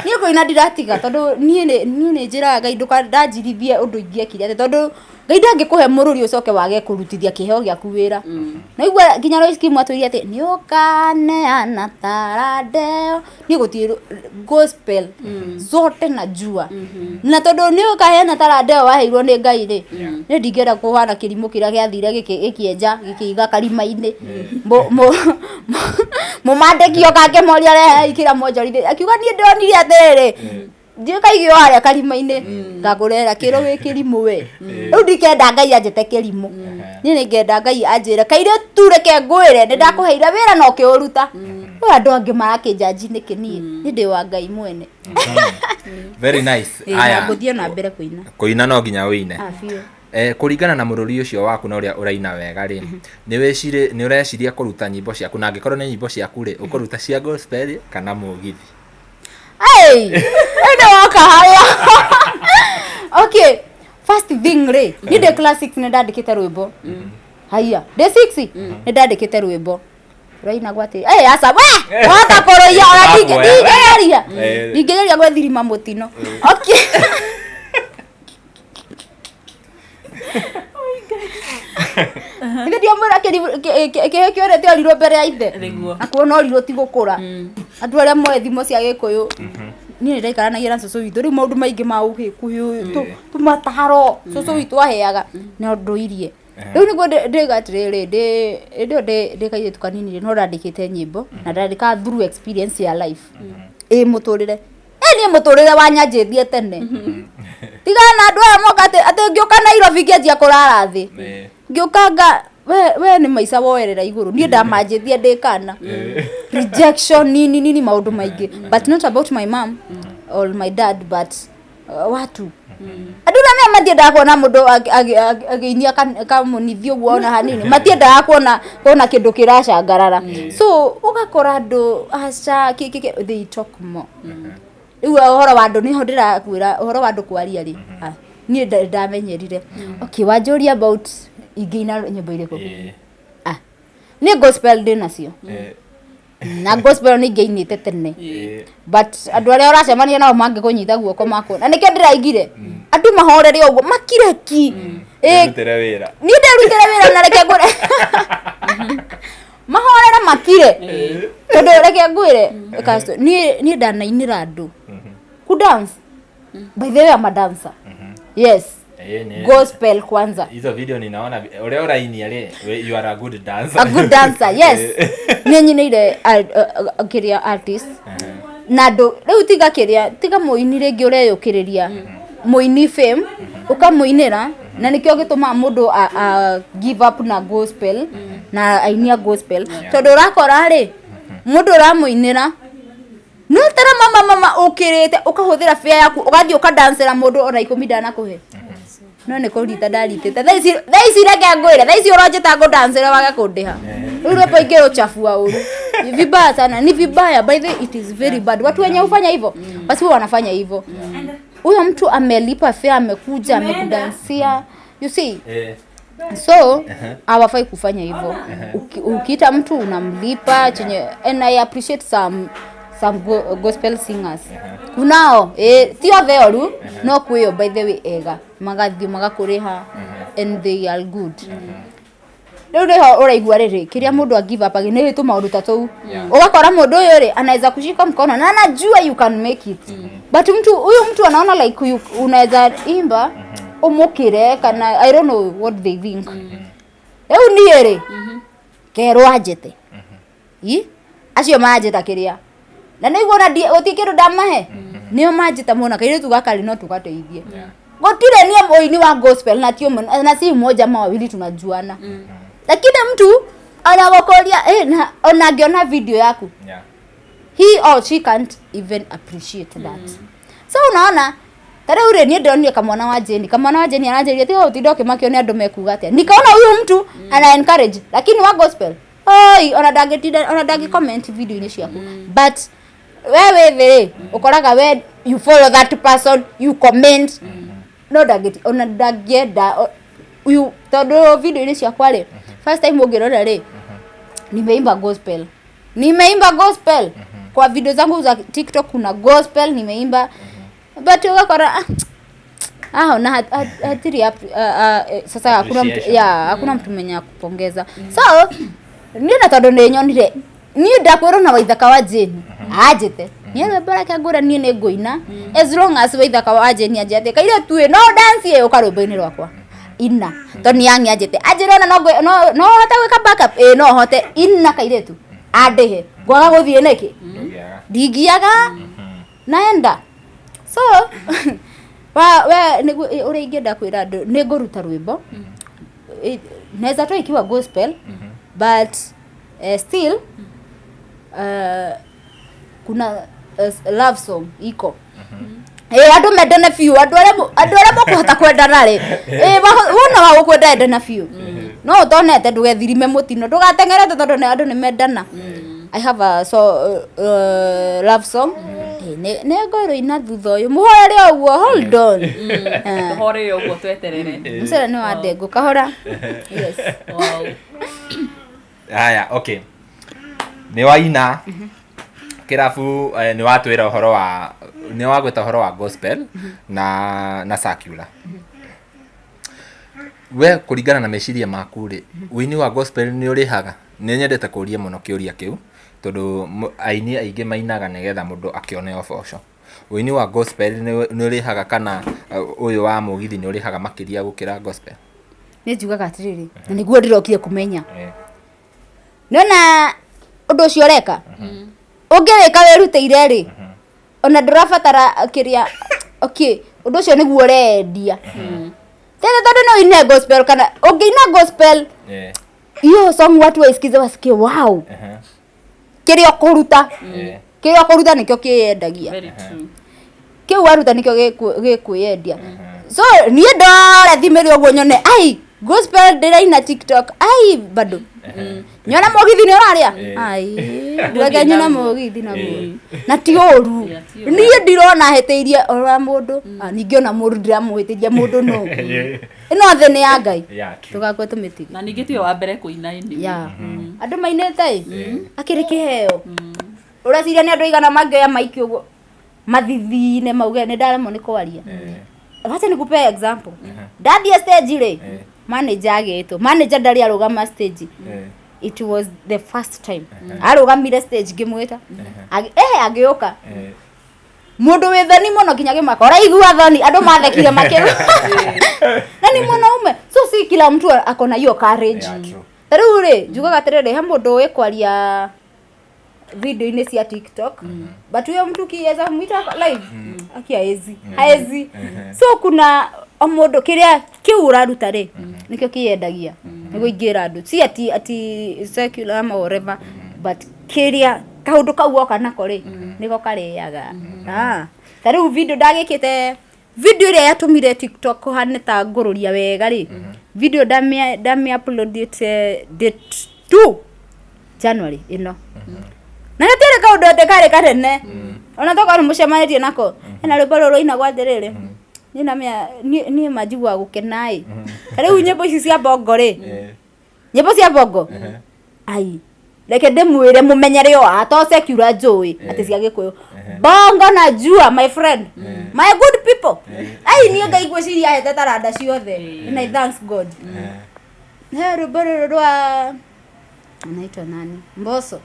A: ni kuina ndiratiga tondu ni njiraga Ngai ndukandanjirithie undu ingiekire tondu Ngai ndangikuhe mururi ucoke wage kurutithia kiheo giaku wira na igwa nginya Roy Scheme atwiri ati ni ukaneana taradeo ni gutie gospel zote najua na tondu ni ukaheana taradeo waheirwo ni Ngai ri ni ndingera kuhana kirimu kiria giathire gikienja gikiiga karima-ini mumandikio kake moria re ikira monjorithia akiuga ni ndonire atiriri kaigio haria karima-ini ngagurera kiro gikirimu we riu ndikenda Ngai anjete kirimu ni ngenda Ngai anjire kaire tu reke ngwire ni ndakuheire wira no kiuruta andu angi marakinjaji ni kinie ni ndi wa Ngai mwene.
B: Very nice.
A: Aya nguthie na mbere
B: kuina no nginya uine kuringana na mururi ucio waku na uria uraina wega ri ni ureciria kuruta nyimbo ciaku na angikorwo ni nyimbo ciaku ri ukuruta cia gospel kana mugithi?
A: Ndo waka haya. Okay, first thing ri ni the classics ni ndandikite rwimbo haya the 6 ni ndandikite rwimbo raina gwati asa we waka koroya ora ndigeria gwethirima mutino. Okay. Ndio mara ke orete aliro mbere ya ithe akuona oliro ti gukura andu aria moe thimo cia gikuyu ni ndaikara na ira cucu witu ri maundu maingi ma ugikuyu tumataro cucu witu aheaga na nduirie riu niguo ndigatiriri ndio ndikaire tukanini no ndandikite nyimbo na ndandika through experience ya life muturire ni muturire wanyanjithie tene tigana andu aya moka ati ngioka Nairobi ngianjia kurara thi ngiukanga we ni maica woerera iguru ni ndamanjithie ndikana rejection nini maundu maingi but not about my mom or my dad but watu aduna me matienda kuona mundu agiinia kamunithio guona hanini matienda kuona kindu kiracangarara so ugakora andu acha they talk more riu uhoro wa andu niho ndirakwira uhoro wa andu kwaria ri ni ndamenyerire. Okay, wajuria about igina nyimbo iriko ni gospel dinacio na gospel ni ngeinite tene but andu aria uracemania nao mangikunyita guoko mako na nike ndiraigire andu mahorere uguo makireki
B: ndirutire wira
A: na reke ngure mahorere makire tondu reke ngwire kasto ni ndanainira andu ku dance by the way I'm a dancer yes gospel kwanza
B: hizo video ninaona ule urainia le you are a good
A: dancer yes ninyineire kiria artist na ndo riu tiga muini ringi ureyukiriria muini fame ukamuinira na nikio gituma mundu give up na gospel na ainia gospel tondu urakora ri mundu uramuinira no tara mama ukirite ukahuthira fare yaku ugathii ukadancera mundu ona 10 ndana kuhe no ne kurita ndaritite thaisi reke ngwire thaisi uronjeta ngudancera waga kundiha ule poinge uchafua uru vibaya sana ni vibaya by the it is very bad watu wenye ufanya hivyo basi wao wanafanya hivyo huyo mtu amelipa fare amekuja amekudansia you see so hawafai kufanya hivyo ukiita mtu unamlipa chenye and I appreciate some gospel singers kunao tio veoru no kuyo by the way ega magathi magakuriha and they are good riu niho uraigua riri kiria mundu a give up agi ni tu maundu tatu ugakora mundu uyu ri anaweza kushika mkono na anajua you can make it but huyu mtu anaona like unaweza imba umukire kana I don't know what they think riu ni ri kero ajete acio majeta kiria na niguo na utikiru ndamahe nio majita mona kaire tugakali no tugateithie gotire ni moini wa gospel na tio na si moja mawili tunajuana lakini mtu anawakolia na onagiona video yaku he or she can't even appreciate that so unaona tare ure ni ndonye kamwana wa Jeni anajeria tio utidoke makio ni andu mekuga atia nikaona huyu mtu ana encourage lakini wa gospel ona dagi comment video ni ciaku but wewe the ukoraga we you follow that person you comment no dageti ona dagienda you todo video ni ciakwa ri first time ungirora ri nimeimba gospel kwa video zangu za TikTok kuna gospel nimeimba but ukakora na hatiri sasa hakuna mtu mwenye kupongeza so nina todo nenyonire ni ndakwira na waithaka wa Jeni ajete niwe baraka ngura ni nguina as long as waithaka wa Jeni ajete kaire tuwe no dance yo karumba-ini rwakwa ina to ni yangi ajete ajirona no hote gwika backup no hote ina kaire tu adehe gwaga guthie neki ndigiaga naenda So we uri ingenda kwira andu ni nguruta rwimbo naweza tu ikiwa gospel but still kuna love song iko andu mendana fiu andu aria makuhota kwendana ri wona wa gukwenda endana fiu no utonete ndugethirime mutino ndugatengerete tondu andu ni mendana. I have a love song ne ngoro ina thutha uyu muhore uguo hold on
C: hore uguo tweterere
A: musera ni wa ndengu kahora. Yes,
C: wow.
B: Haya, okay, ni waina kirabu ni watwira uhoro wa ni wagweta uhoro wa gospel na secular. We kuringana na meciria maku ri wini wa gospel ni urihaga? Ni nyendete kuria muno kiuria kiu tondu aini aingi mainaga nigetha mundu akione oboco. Wini wa gospel ni urihaga kana uyu wa mugithi ni urihaga makiria gukira gospel?
A: ni njugaga atiriri na niguo ndirokire kumenya nona undu ucio ureka ungirika wirutire ri ona ndurabatara kiria okay undu ucio niguo urendia tena tondu no ine gospel kana ungiina gospel hiyo song watu waisikize wasikie wow kiria kuruta kiria kuruta nikyo kiendagia kiu waruta nikyo gikuyendia. So nie ndore thimeri uguo nyone ai gospel ndiraina TikTok ai bado nyona mugithi ni uraria ai ndiraga nyona mugithi na mu na ti oru nie ndirona heteirie ora mundu ningiona mundu ndiramuhitiria mundu no ino the ni ya Ngai tugakwe tumitigi
C: na ningi tio wa mbere kuina ini
A: ya andu mainete akiri kiheo ureciria ni andu igana mangioya maiki uguo mathithine mauge ni ndaremo ni kwaria. Wacha nikupe example. Daddy stage ri manager ageto manager ndari arugama stage it was the first time arugamire stage ngimwita agioka mundu withani muno kinyage makora igua thoni andu mathekire makiru na ni mwanaume so si kila mtu akona hiyo courage. Riu ri njugaga atiriri he mundu wi kwaria video ine cia TikTok but huyo mtu kiweza mwita live akiaezi haezi so kuna omodo kiria kiuraruta ri nikyo kiendagia niguo ingira andu si ati secular ama whatever but kiria kaundu kau oka nako ri niko kariaga tariu video ndagikite video ria yatumire TikTok kuhane ta ngururia wega ri video damia uploaded date 2 January ino na gatire kaundu ndekare kanene ona toka mucemanitie nako ena rwimbo ruru ina gwathirire nina mia ni majigwa gukenai riu nyimbo ici cia bongo ri nyimbo cia bongo ai reke ndimwire mumenyere yo ato secular njui ati cia gikuyu bongo na jua my friend my good people ai ni ngaigwe ciria hete taranda ciothe na I thanks God he rwimbo ruru rwa anaitwa nani Mbosso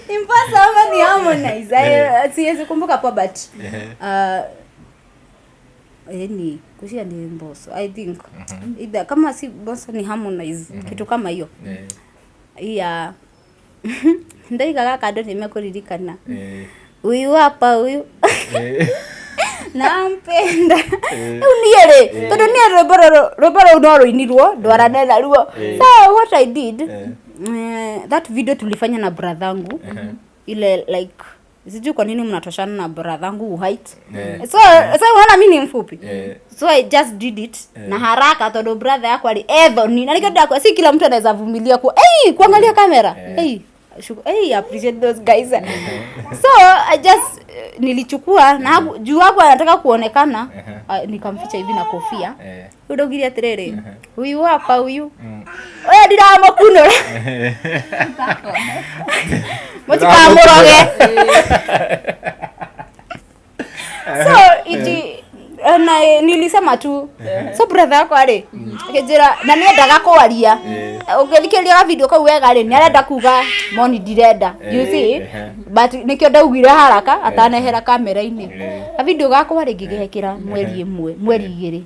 A: Impossible ama ni Harmonize. Siwezi kumbuka kwa but ni kushia ni Mbosso I think either kama si Mbosso ni Harmonize kitu kama hiyo iya ndaigaga kado nimekuririkana huyu hapa huyu nampenda uniere tondu ni roboro ndoro inirwo ndwara nena ruo. So what I did that video tulifanya na brathangu ile like sijui kwa nini mnatoshana na brathangu height so unaona mimi ni mfupi so I just did it na haraka tondu brother yako ali Ethoni na nikenda kwa si kila mtu anaweza vumilia kwa kuangalia kamera appreciate those guys so I just nilichukua na juu wangu anataka kuonekana nikamficha hivi na kofia udogiria terere huyu hapa huyu wewe ndiramo kuno mchika moroge so na nilisema tu so brother yako ari akijira na niendaga kwaria ungelikiria video kwa wega ri niarenda kuga moni direnda you see but nikyo ndaugire haraka atanehera kamera-ini video gakwa ri ngigehekira mweri 1 mweri 2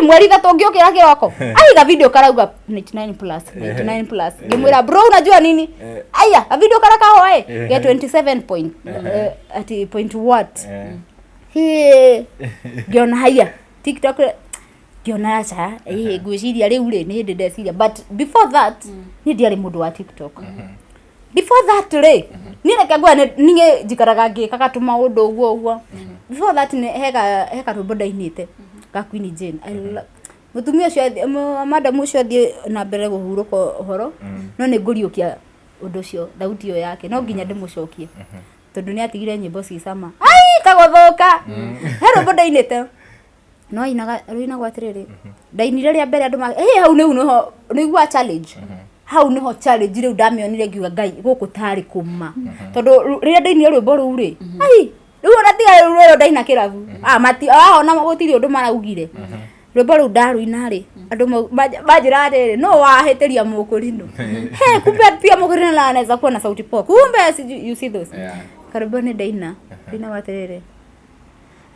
A: mweri thatu ngiukira kiroko aiga video karauga 99 plus ngimwira bro unajua nini aya a video karaka hoe get 27 point ati point what ngiona haya TikTok ngiona acha ngwiciria riu ri ni hindi ndeciria but before that ni ndiari mundu wa TikTok before that ri ni reke ngwa ni njikaraga ngikaga tu maundu uguo before that ni heka rwimbo ndainite ga Queen Jane mutumia cio madam ucio thie na mbere guhuruka horo no ni nguriukia undu cio thauti yo yake no nginya ndimucokie tondu ni atigire nyimbo cicama ai kagothoka he rwimbo ndainite no ina gwatiriri ndainire ria mbere andu hau ni igua challenge hau niho challenge riu ndamionire ngiuga ngai guku tari kuma tondu riria ndainire rwimbo ruu ri ai riu ona tiga rwimbo ndaina kirabu mati ona gutiri undu maraugire rwimbo ruu ndaruina ri andu majira atiri no wahitiria mukurino he kumbe pia mukurino na anaweza kuwa na sauti poa kumbe you see those karibuni ndaina watiriri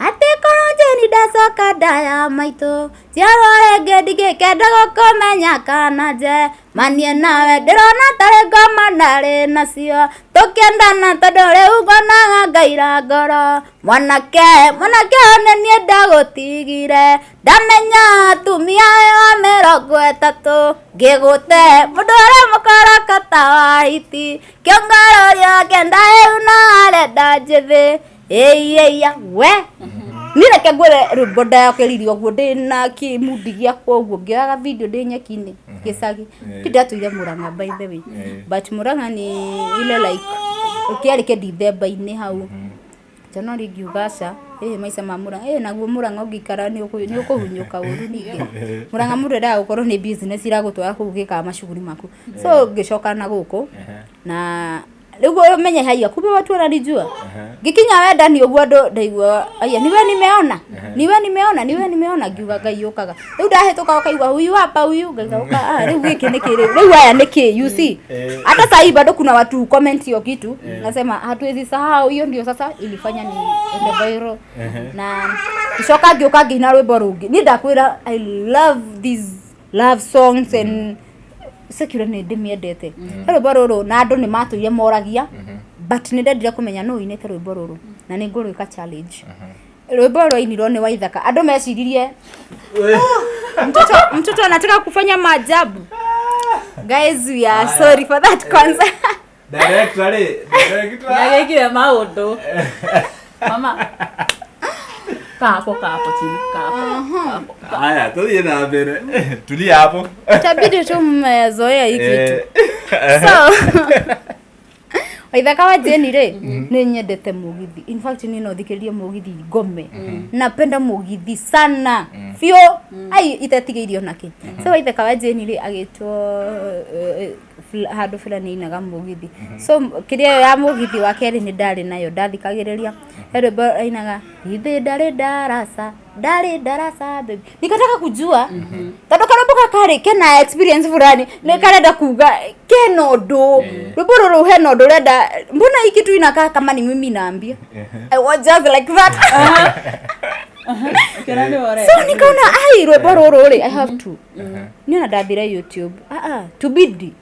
A: ate koroje ni dasoka daya maito ciarore ngedige kenda gukomenya kana je manie nawe ndirona tare ngoma nari nacio tukiendana tondu riu ngonaga ngaira ngoro mwanake one nie ndagutigire ndamenya tumia wa 30 ngigute mundu aria mukorakata wa hiti kiongororio kenda una arenda njithi ya we ni reke ngwire rwimbo ndakeririo guo ndina kimudi giakwa uguo ngioyaga video ndi nyekini gicagi ndatuire Murang'a by the way but Murang'a ni ile like ukiari ke December-ini hau Januari ngiugaca maica ma Murang'a naguo Murang'a ungikara ni ukuhunyuka uru ningi Murang'a murenda gukorwo ni business iragutwara kugika mashuguri maku so ngicoka na guku na Lugo menye haya kumbe watu wananijua. Gikinya wenda ni uguo ndaigua aya niwe nimeona giuga gaiyukaga. Riu ndahituka kaigua huyu hapa huyu ngauka riu giki nikiri riu aya niki you see. Hata sasa bado kuna watu comment hiyo kitu nasema hatuwezi sahau hiyo ndio sasa ilifanya ni ende viral na kishoka gioka gina rwimbo rungi. Ni ndakwira I love these love songs and sekira ni ndimiendete rwimbo ruru na andu ni matuire moragia but ni ndendire kumenya no inete rwimbo ruru na ni ngurwika challenge rwimbo rwainirwo ni Waithaka andu meciririe mtoto anataka kufanya maajabu guys we are sorry for that concert
B: director
C: yagekire maundu mama kapo chini kapo
B: haya tulie na mbere tulia hapo
A: itabidi tu mmezoea hiki kitu so Waithaka wa Jane ri ni nyendete mugithi in fact ni no thikiririe mugithi ngome napenda mugithi sana fio ai itatigirio naki so Waithaka wa Jane ri agitwo hadu fulani inaga mugithi so kiria ya mugithi wa keri ni ndari nayo ndathikagiriria rwimbo inaga ithe ndari darasa baby nikataka kujua tondu karomboka kari kena experience fulani nikarenda kuga kenodo rwimbo ruru henodo renda mbona hiki tu inakaa kama ni mimi naambia I was just like that so nikaona ai rwimbo ruru ri I have to niona ndathire YouTube tubidi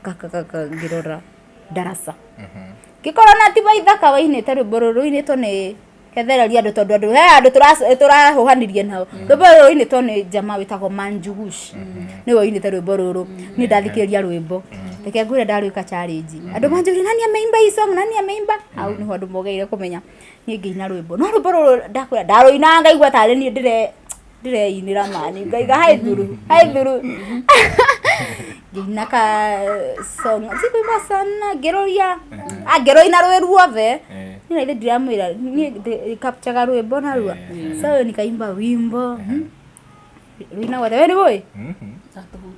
A: kaka ngirora darasa gikorona ti Waithaka wainite rwimbo ruru inito ni ketheraria andu tondu andu turahuhanirie nao rwimbo ruru inito ni jamaa witagwo Manjugush ni wo inite rwimbo ruru ni ndathikiriria rwimbo reke ngwire ndarwika challenge andu manjuri nani ameimba hii song nani ameimba au ni andu mogeire kumenya ni ngiina rwimbo no rwimbo ruru ndakwira ndaruina ngaigua tari ni inira mani ngaiga haithuru gina ka song sikuimba sana geroria geroina rweruothe ni ile ndiramwira ni capture rwimbo na rua so nikaimba wimbo rwina wothe we ni boy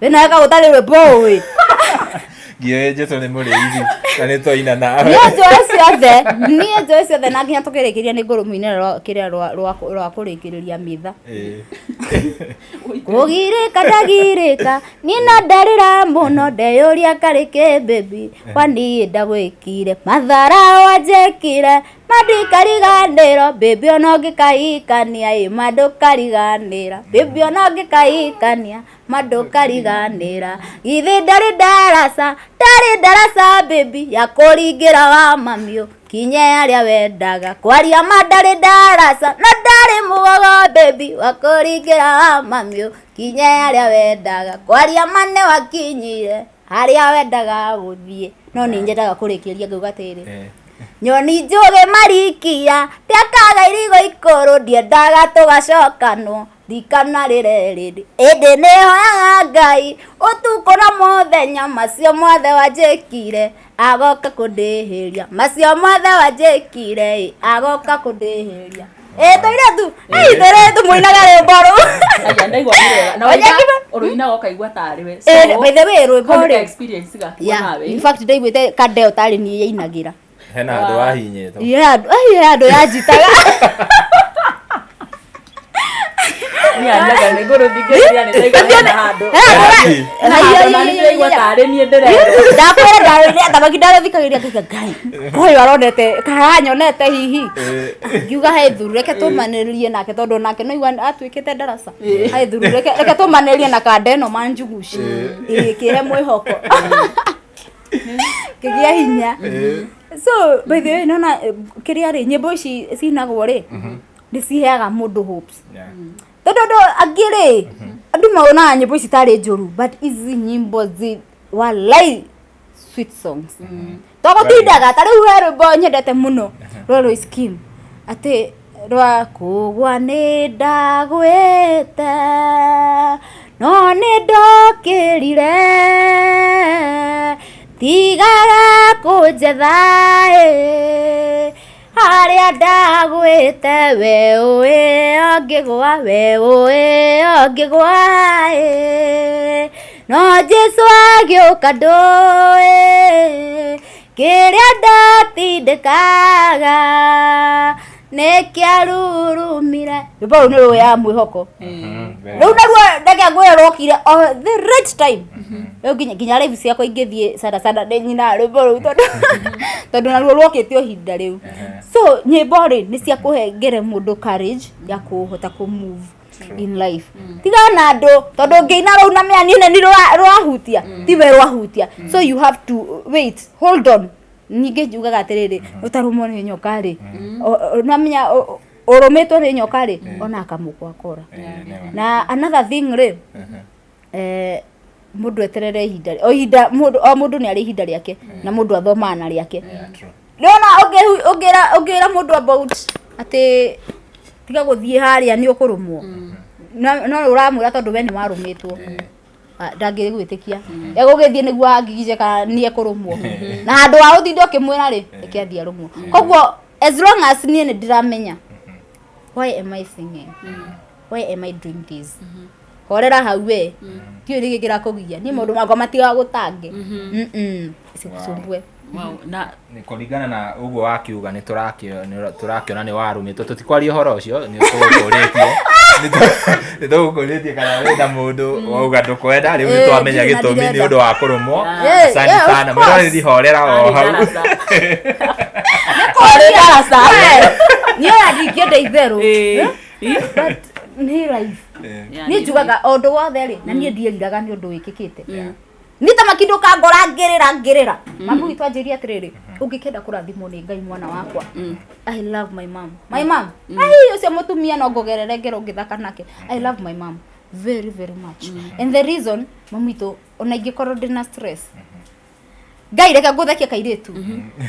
A: we na ka utari rwimbo we
B: gieje to ni muri hivi na nä twaina nawe
A: niä njoe ciothe na nginya tå kä rä kä ria nä ngå rå muinä kä rä a rwa kå rä kä rä ria mitha kå girä ka ndagirä ka niä no ndarä ra må no ndeyå ria karä kä mbäbi kwaniä ndagwä kire mathara wanjekire mandikariganä ro mbäbi ona ngä kahikania mandå kariganä ra mbäbi ona ngä kahikania mandå kariganä ra githä ndarä ndaraca mbäbi ya kå ringä ra wa mamiå kinye arĩa wendaga kwaria ma ndarĩ ndaraca na ndarĩ mugogo mbäbi wa kå ringä ra wa mamiå kinye arĩa wendaga kwaria ma nĩ wakinyire harĩa wendaga gũthiĩ no nĩ nyendaga kũrĩkĩria ngauga atĩrĩ nyoni njũgĩ marikia ndĩakaga irigo ikũrũ ndiendaga tũgacokanwo ndikana rĩrĩ ĩndĩ nĩhoyaga Ngai ũtukũ na mũthenya macio mothe wanjĩkire agoka kũndĩhĩria macio mothe wanjĩkire agoka kũndĩhĩria tũirĩtu tũirĩtu mũinaga rwĩmbo rũu
C: aya ndaigua wĩra na ũrũinaga ũkaigua tarĩ we
A: by the way rwĩmbo rũu
C: experience gakuona nawe
A: in fact ndaiguĩte kadeo tarĩ niĩ yainagĩra
B: hena andũ wahinyĩtwo
A: andũ yanjitaga
C: ni anyaga nĩ ngũrũ thingĩrĩria nĩ ndaigua na handũ na nĩ ndaigua tarĩ niĩ ndĩrerwo
A: ndakwĩra ndarĩrĩa thamaki ndarĩthikagĩria ngaiga Ngai ũyũ aronete karanyonete hihi ngiuga he thuru reke tũmanĩrĩrie nake tondũ nake no igua atuĩkĩte ndaraca he thuru reke tũmanĩrĩrie na kandeno manjuguci kĩhe mwĩhoko kĩgĩa hinya so by the way nona kĩrĩa rĩ nyĩmbo ici cinagwo rĩ nĩ ciheaga mũndũ hopes tondũ angĩ rĩ andũ maonaga nyĩmbo ici tarĩ njũru but ici nyĩmbo walai sweet songs tũgũtindaga ta rĩu he rwĩmbo nyendete mũno rwa Skim atĩ rwa kũgwa nĩ ndagwĩte no nĩ ndokĩrire tigaga kũnjetha harĩa ndagwĩte we ũĩ ongĩgwa we ũĩ ongĩgwa no Jesũ agĩũka ndũĩ kĩrĩa ndatindĩkaga nĩkĩarurumire rwĩmbo rũu nĩ rũya mwĩhoko rĩu naruo ndeke ngwĩra rwokire the right time rĩu nginya live ciakwa ingĩthiĩ sana nĩ nyina rwĩmbo rũu tondũ naruo rwokĩte o ihinda rĩu so nyĩmbo rĩ nĩ cia kũhengere mũndũ courage ya kũhota kũmove in life tiga na andũ tondũ ngĩina rũu na mĩani nĩ rwahutia tiwe rwahutia so you have to wait hold on ningĩ njugaga atĩrĩrĩ ũtarũmwo nĩ nyoka rĩ namenya ũrũmĩtwo nĩ nyoka rĩ ona akamũkwa kora na another thing rĩ mũndũ eterere ihinda o mũndũ nĩ arĩ ihinda rĩake na mũndũ athomaga na rĩake rĩona ũngĩra mũndũ about atĩ tiga gũthiĩ harĩa nĩ ũkũrũmwo no ũramwĩra tondũ we nĩ warũmĩtwo ndangĩgwĩtĩkia egũgĩthiĩ nĩguo angigije kana nĩ ekũrũmwo na handũ wa ũthinde ũkĩmwĩra rĩ reke athiĩ arũmwo koguo as long as niĩ nĩ ndĩramenya why am I singing why am I doing this horera hau we tiũ nĩ gĩkĩra kũgia niĩ maũndũ makwa matiga gũtange cikusumbue
B: na nĩ kũringana na ũguo wakiuga nĩ tũrakĩona nĩ warũmĩtwo tũtikwaria ũhoro ũcio nĩ tũgũkũrĩtie kana wenda mũndũ wauga ndũkwenda rĩu nĩ twamenya gĩtũmi nĩ ũndũ wa kũrũmwo asante sana mwĩroreri horera o hau
A: niĩ ndingĩenda itherũ but nĩ life niĩ njugaga o ũndũ wothe rĩ na niĩ ndieriraga nĩ ũndũ wĩkĩkĩte nĩ ta makindo kangora ngĩrĩra mamu witũ anjĩria atĩrĩrĩ ũngĩkenda kũrathimwo nĩ Ngai mwana wakwa I love my mom ai ũcio mũtumia no ngogerere ngero ngĩthaka nake I love my mom very very much and the reason mamu witũ ona ingĩkorwo ndĩna stress Ngai reke ngũthekie kairĩtu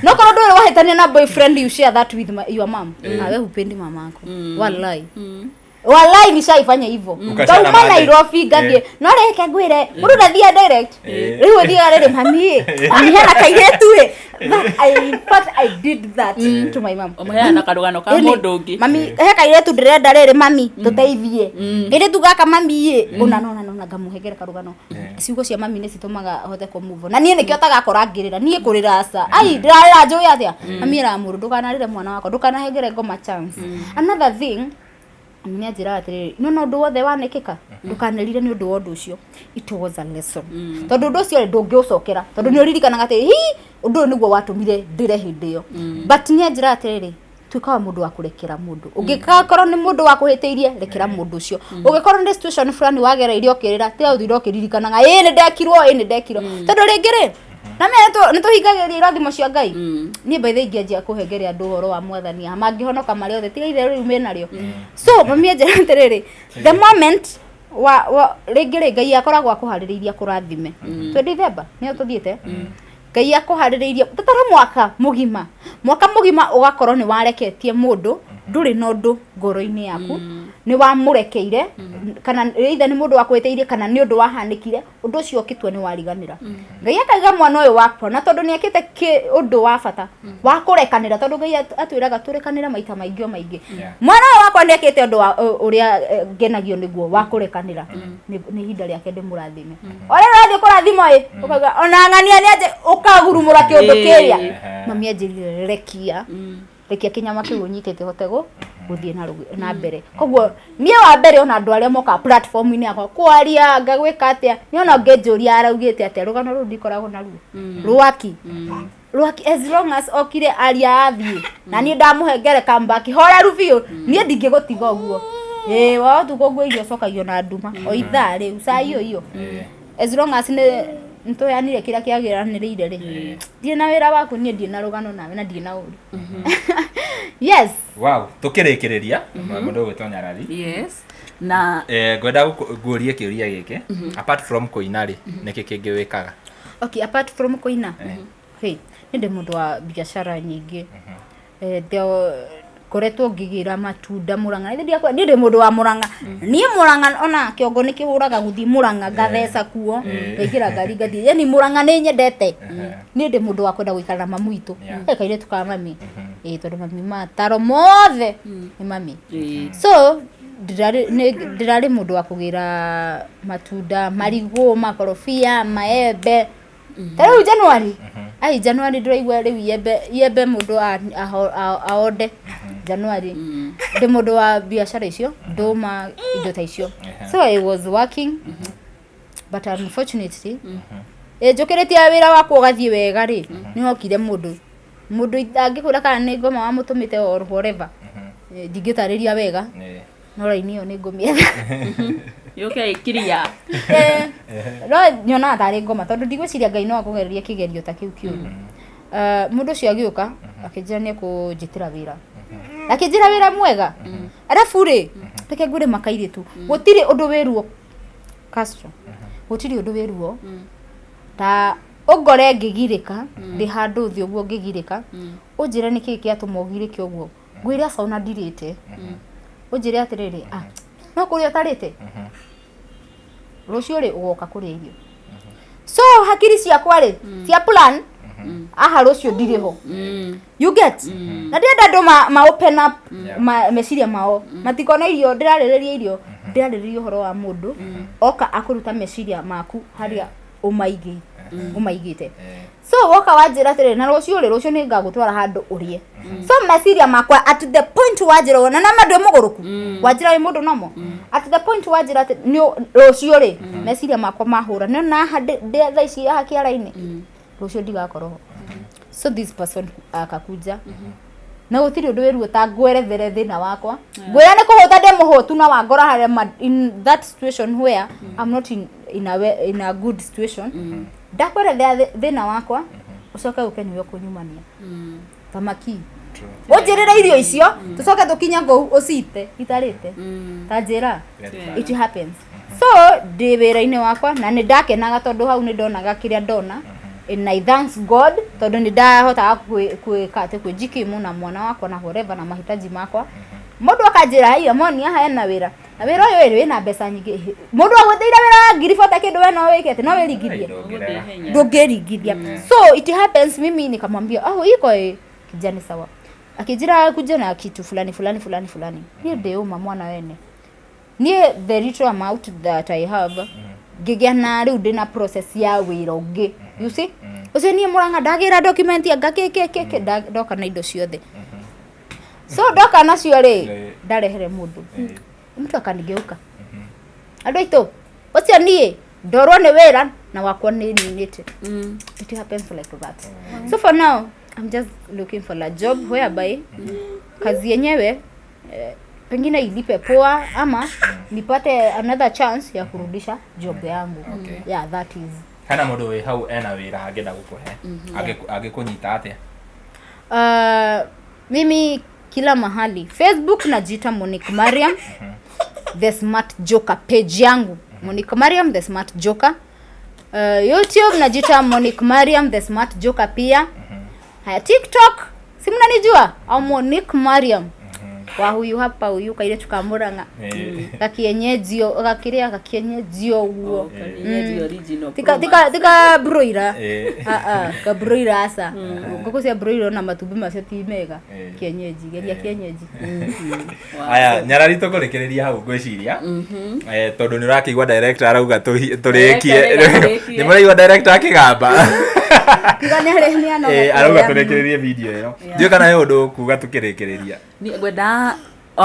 A: no korwo ndũrĩ wahĩtania na boyfriend you share that with your mom awe hupendi mamako wallahi nishaifanya hivyo kauma Nairobi ngathie no reke ngwĩre mũndũ ndathia direct rĩu ũthiaga rĩrĩ mami hena kairĩtu in fact I did that to my mom
C: ũmũheana karũgano ka mũndũ ũngĩ
A: mami he kairĩtu ndĩrenda rĩrĩ mami tũteithie kairĩtu gaka mami ona no na ngamuhengere karugano ciugo cia mami nĩ citũmaga hote kũ move na niĩ nĩkĩo tagakorangĩrĩra niĩ kũrĩra aca ai ndĩrarĩra njũĩ atĩa mami mũndũ ndũkanarĩre mwana wakwa ndũkanahengere ngoma chance another thing nĩ njĩra atĩrĩrĩ no ũndũ wothe wanĩkĩka ndũkanĩrire nĩ ũndũ wa ũndũ ũcio it was a lesson tondũ ũndũ ũcio ndũngĩũcokera tondũ nĩ ũririkanaga atĩ ũndũ ũyũ nĩguo watũmire ndĩre hĩndĩ ĩyo but nĩ njĩra atĩrĩrĩ tuikaga mũndũ wa kũrekera mũndũ ũngĩkorwo nĩ mũndũ wa kũhĩtĩirie rekera mũndũ ũcio ũngĩkorwo nĩ situation fulani wagereire ũkĩrĩra tiga ũthire ũkĩririkanaga nĩ ndekirwo tondũ rĩngĩ rĩ na mimi nĩ tũhingagĩria irathimo cia Ngai niĩ by the way ingĩanjia kũhengere andũ ũhoro wa mwathani mangĩhonoka marĩ othe tiga ithe rĩu menarĩo so mami njĩra atĩrĩrĩ the moment rĩngĩ Ngai akoragwo akũharĩrĩirie kũrathime twĩ December nĩyo tũthiĩte Ngai akũharĩrĩirie tatara mwaka mũgima ũgakorwo nĩ wareketie mũndũ ndũrĩ na ũndũ ngoro-inĩ yaku nĩ wamũrekeire kana either nĩ mũndũ wakwĩtĩirie kana nĩ ũndũ wahanĩkire ũndũ ũcio ũkĩtua nĩ wariganĩra Ngai akaiga mwana ũyũ wakwa na tondũ nĩ akĩte ũndũ wa bata wa kũrekanĩra tondũ Ngai atwĩraga tũrekanĩra maita maingĩ mwana ũyũ wakwa nĩ akĩte ũndũ ũrĩa ngenagio nĩguo wa kũrekanĩra nĩ ihinda rĩake ndĩmũrathime ũrĩa ũrathiĩ kũrathimwo ũkauga ona ng'ania nĩ atĩ ũkagurumũra kĩũndũ kĩrĩa mami anjĩrire rekia kinyama kĩu ũnyitĩte hote gũthiĩ na mbere koguo niĩ wa mbere ona andũ arĩa moka platform-inĩ yakwa kwaria ngagwĩka atĩa nĩ ona ngĩnjũria araugĩte atĩa rũgano rũu ndikoragwo naruo rwaki as long as okire aria athiĩ na niĩ ndamũhengere comeback horeru biũ niĩ ndingĩgũtiga ũguo watuka ũguo irio cokagio na nduma o ithaa rĩu saa iyo as long as nĩtũheanire kĩrĩa kĩagĩranĩrĩire rĩ ndiĩ na wĩra waku niĩ ndiĩ na rũgano nawe na ndiĩ na ũru yes
B: wow tukĩrĩkĩrĩria mũndũ ũgwĩtwo Nyarari
C: yes na
B: ngwenda ngũrie kĩũria gĩkĩ apart from kũina rĩ nĩkĩ kĩngĩ wĩkaga
A: okay apart from kũina hey ndĩ mũndũ wa biacara nyingĩ koretwo ngĩgĩra matunda Murang'a niĩ ndĩ mũndũ wa Murang'a niĩ Murang'a ona kĩongo nĩ kĩhũraga gũthiĩ Murang'a ngatheca kuo ngaingĩra ngari ngathiĩ yani Murang'a nĩ nyendete niĩ ndĩ mũndũ wa kwenda gũikara na mamu witũ kaire tuka mami tondũ mami mataro mothe nĩ mami so ndirarĩ mũndũ wa kũgĩra matunda marigũ makorobia maembe tarĩu January January ndĩraigua rĩu yembe mũndũ aonde January ndĩ mũndũ wa biacara icio ndũma indo ta icio so I was working but unfortunately njũkĩrĩtie wĩra wakwa ũgathiĩ wega rĩ nĩhokire mũndũ angĩkwĩra kana nĩ ngoma wamũtũmĩte or whatever ndingĩtarĩria wega no raini ĩyo nĩ ngũmĩetha
C: okay kiria
A: no nyona tarĩ ngoma tondũ ndigwĩciria Ngai no akũgereria kĩgerio ta kĩu kĩũru mũndũ ũcio agĩũka akĩnjĩra nĩ kũnjĩtĩra wĩra akĩnjĩra wĩra mwega arabu rĩ reke ngwĩre makairĩtu gũtirĩ ũndũ wĩruo Castro gũtirĩ ũndũ wĩruo ta ũngore ngĩgirĩka ndĩ handũ thĩ ũguo ngĩgirĩka ũnjĩre nĩkĩ kĩatũma ũgirĩke ũguo ngwĩre aca ona ndirĩte ũnjĩre atĩrĩrĩ no kũrĩa ũtarĩte rũciũ rĩ ũgoka kũrĩa irio so hakiri ciakwa rĩ cia plan aha rũciũ ndirĩ ho you get na ndĩrenda andũ ma open up meciria mao matikona irio ndĩrarĩrĩria irio ndĩrarĩrĩria ũhoro wa mũndũ oka akũruta meciria maku harĩa ũmaigĩte so woka wanjĩra atĩrĩ na rũciũ nĩ ngagũtwara handũ ũrĩe so meciria makwa at the point wanjĩra na ndĩ mũgũrũku wanjĩra wĩ mũndũ nomo at the point wanjĩra atĩ rũciũ rĩ meciria makwa mahũra nĩ na ndĩ thaa ici haha kĩara-inĩ rũciũ ndigakorwo so this person akakuja na gũtirĩ ũndũ wĩruo ta ngwerethere thĩna wakwa ngwĩra nĩ kũhũta ndĩ mũhũtu na wangora harĩa in that situation where I'm not in a good situation ndakwerethera thĩna wakwa ũcoke ũke nĩwe kũnyumania tamaki ũnjĩrĩre irio icio tũcoke tũkinya ngũ ũcite itarĩte ta njĩra it happens so ndĩ wĩra-inĩ wakwa na nĩ ndakenaga tondũ hau nĩ ndonaga kĩrĩa ndona and I thanks God tondũ nĩ ndahotaga kwĩjikimu na mwana wakwa na whatever na mahitaji makwa mũndũ akanjĩra hiyo moni haha ena wĩra na wĩra ũyũ wĩna mbeca nyingĩ mũndũ agũteira wĩra wa ngiri bota kĩndũ we no wĩkete no wĩringithie ndũngĩringithia so it happens mimi nikamwambia iko kijani sawa akijira kuja na kitu fulani niye ndeuma mwana wene niye the little amount that I have ngigea na riu ndina process ya wira ungi you see ucio nie Murang'a ndagira document ya ngake ndoka na indo ciothe so ndoka nacio ri ndarehere mundu mtu akanigeuka andu aitu ucio nie ndorwo ni wira na wakwa ni ninite it happens like that so for now I'm just looking for a job whereby kazi yenyewe pengine ilipe poa ama nipate another chance ya kurudisha job yangu. Yeah, that is.
B: Kana mundu we hau ena wira angenda gukuhe agikunyita atia?
A: Mimi kila mahali Facebook najiita Monique Mariam the Smart Joker page yangu Monique Mariam the Smart Joker. YouTube najiita Monique Mariam the Smart Joker pia. Haya TikTok si mnanijua au Monique Mariam wa huyu hapa huyu kaire tukamuranga kakienyeji gakiria kakienyeji uguo
C: kakienyeji original
A: tika broira ka broira asa ngoko cia broira na matumbi macio ti mega kienyeji geria kienyeji
B: aya nyarari tukurekereria hau ngwiciria tondu ni urakigwa director arauga turikie ni muraigwa director akigamba arauga turekererie video ino ndio kana yo undu kuga tukirekereria
C: ni ngwenda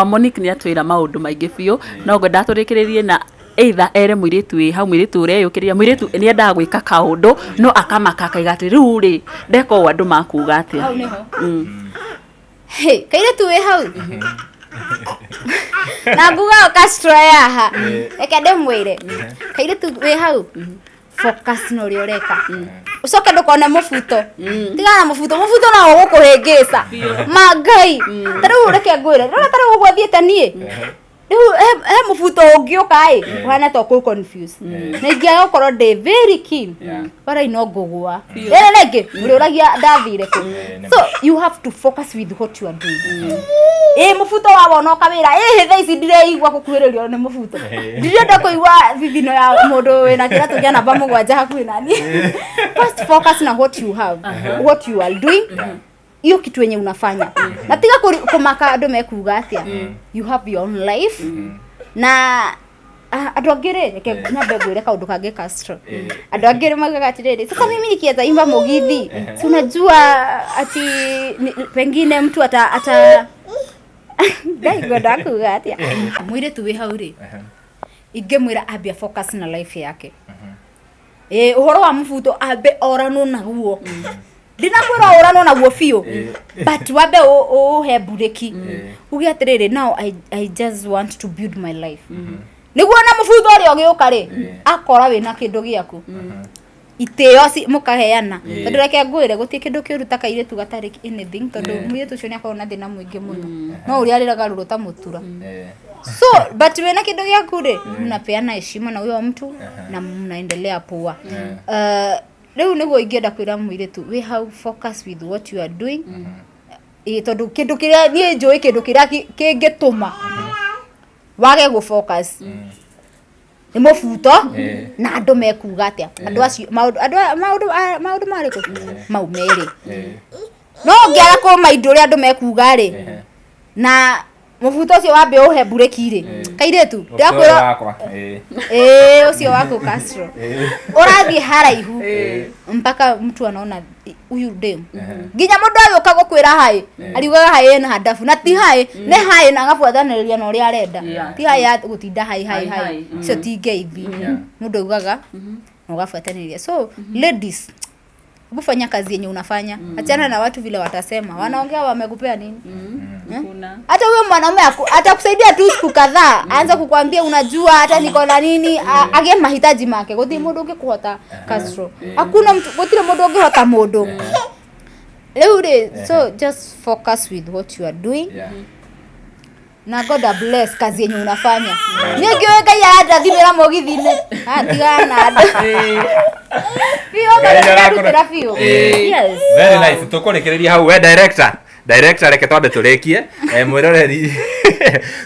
C: Monique ni atwira maundu maingi biu no ngwenda turikirerie na either ere mwiritu wi hau mwiritu ureyukiria mwiritu ni endaga gwika kaundu no akamaka kaigati riu ri ndeko andu makuga atia
A: hau niho hey kaire tu wi hau na nguga Castro yaha eke ndemwire kaire tu wi hau focus no rioreka ucoke ndukone mubuto tigana mubuto na gukuhingisa magai tariu ureke ngwire rora tariu gwathiete nie riu he mubuto ungiuka wana to ku confuse ningia gukoro de very keen para ino ngugwa rege uragia ndathire ku so you have to focus with what you are doing mubuto wa wona kawira thaa ici ndireigwa kukuhiririo ni mubuto ndirenda kuigwa thithino ya mundu wina kiratu gia namba 7 hakuhi nani first focus na what you have what you are doing hiyo kitu yenye unafanya na tiga kumaka andu mekuga atia you have your own life na adogere reke nyambe gwire kaundu kange Castro adogere magagatire sasa mimi nikieza imba mugithi si unajua ati pengine mtu ata dai goda kuga atia mwire tu we hauri igemwira abia focus na life yake uhoro wa mfuto abe orano naguo ndinakwira orano naguo fio but wabe he bureki ugiatirire now I just want to build my life niguo na mfuto ri ogiuka ri akora wina kindu giaku iteo si mukaheana tondu reke ngwire gutie kindu kiuruta kaire tu gatari anything tondu mwitu cio ni akona thina muingi muno no uri ariraga ruru ta mutura so but wena kindu giaku ri unapeana heshima na huyo mtu na mnaendelea poa leo niguo ingienda kwira mwiritu we have focus with what you are doing tondu kindu kiria nie njui kindu kiria kingituma wage go focus ni mubuto na andu mekuga atia andu acio maundu mariko maumere no ngiara ko maindu ri andu mekuga ri na mubuto ucio wambe uhe bureki ri kaire tu ndakwira ucio wako Castro urathie haraihu mpaka mtu anaona huyu dem nginya mundu ayoka gukwira hai ariugaga hai na hadafu na ti hai ne hai na gafuathaniria no ri arenda ti hai gutinda hai so ti ngeithi mundu ugaga no gafuathaniria so ladies ufanya kazi yenye unafanya achana na watu vile watasema wanaongea wamekupea nini hata huyo mwanaume atakusaidia tu siku kadhaa aanza kukwambia unajua hata niko na nini age mahitaji make guthi mundu ngikuhota Castro hakuna mtu gutire mundu ngihota mundu leo so just focus with what you are doing na God bless kazi yenye unafanya ningiweka ya hata thimira mogithine atigana anda
B: yes very nice tukurekereria hau we director reke twambe turekie mwiroreri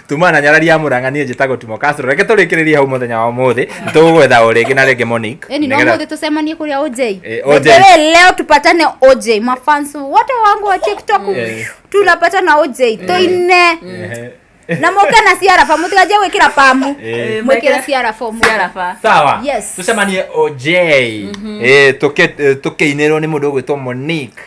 B: tumana nyarari ya Murang'a nie njitagwo Timo Castro reke turekererie hau muthenya wa muthi tugwetha urigi na rege Monique
A: ni no muthi tusemanie kuria OJ leo tupatane OJ mafans wote wangu wa TikTok tunapatana OJ toine na moke na ciarafa mutigaje gwikira pamu mwikira ciarafa mu
B: sawa
A: yes
B: tucemanie OJ tukeinirwo ni mundu gwitwo Monique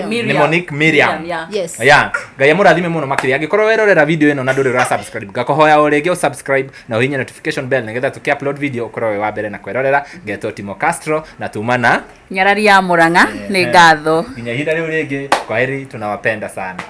B: ni Monique Miriam
A: yes
B: ya ngai amurathime muno makiria angikorwo werorera video ino na nduri ra subscribe ngakohoya urege subscribe na uhinye notification bell nigetha tukiupload video ukorwo we wa mbere na kwerorera ngetwo Timo Castro na tumana
C: Nyarari ya Murang'a ni ngatho
B: nginya ihinda riu ringi kwaheri tunawapenda sana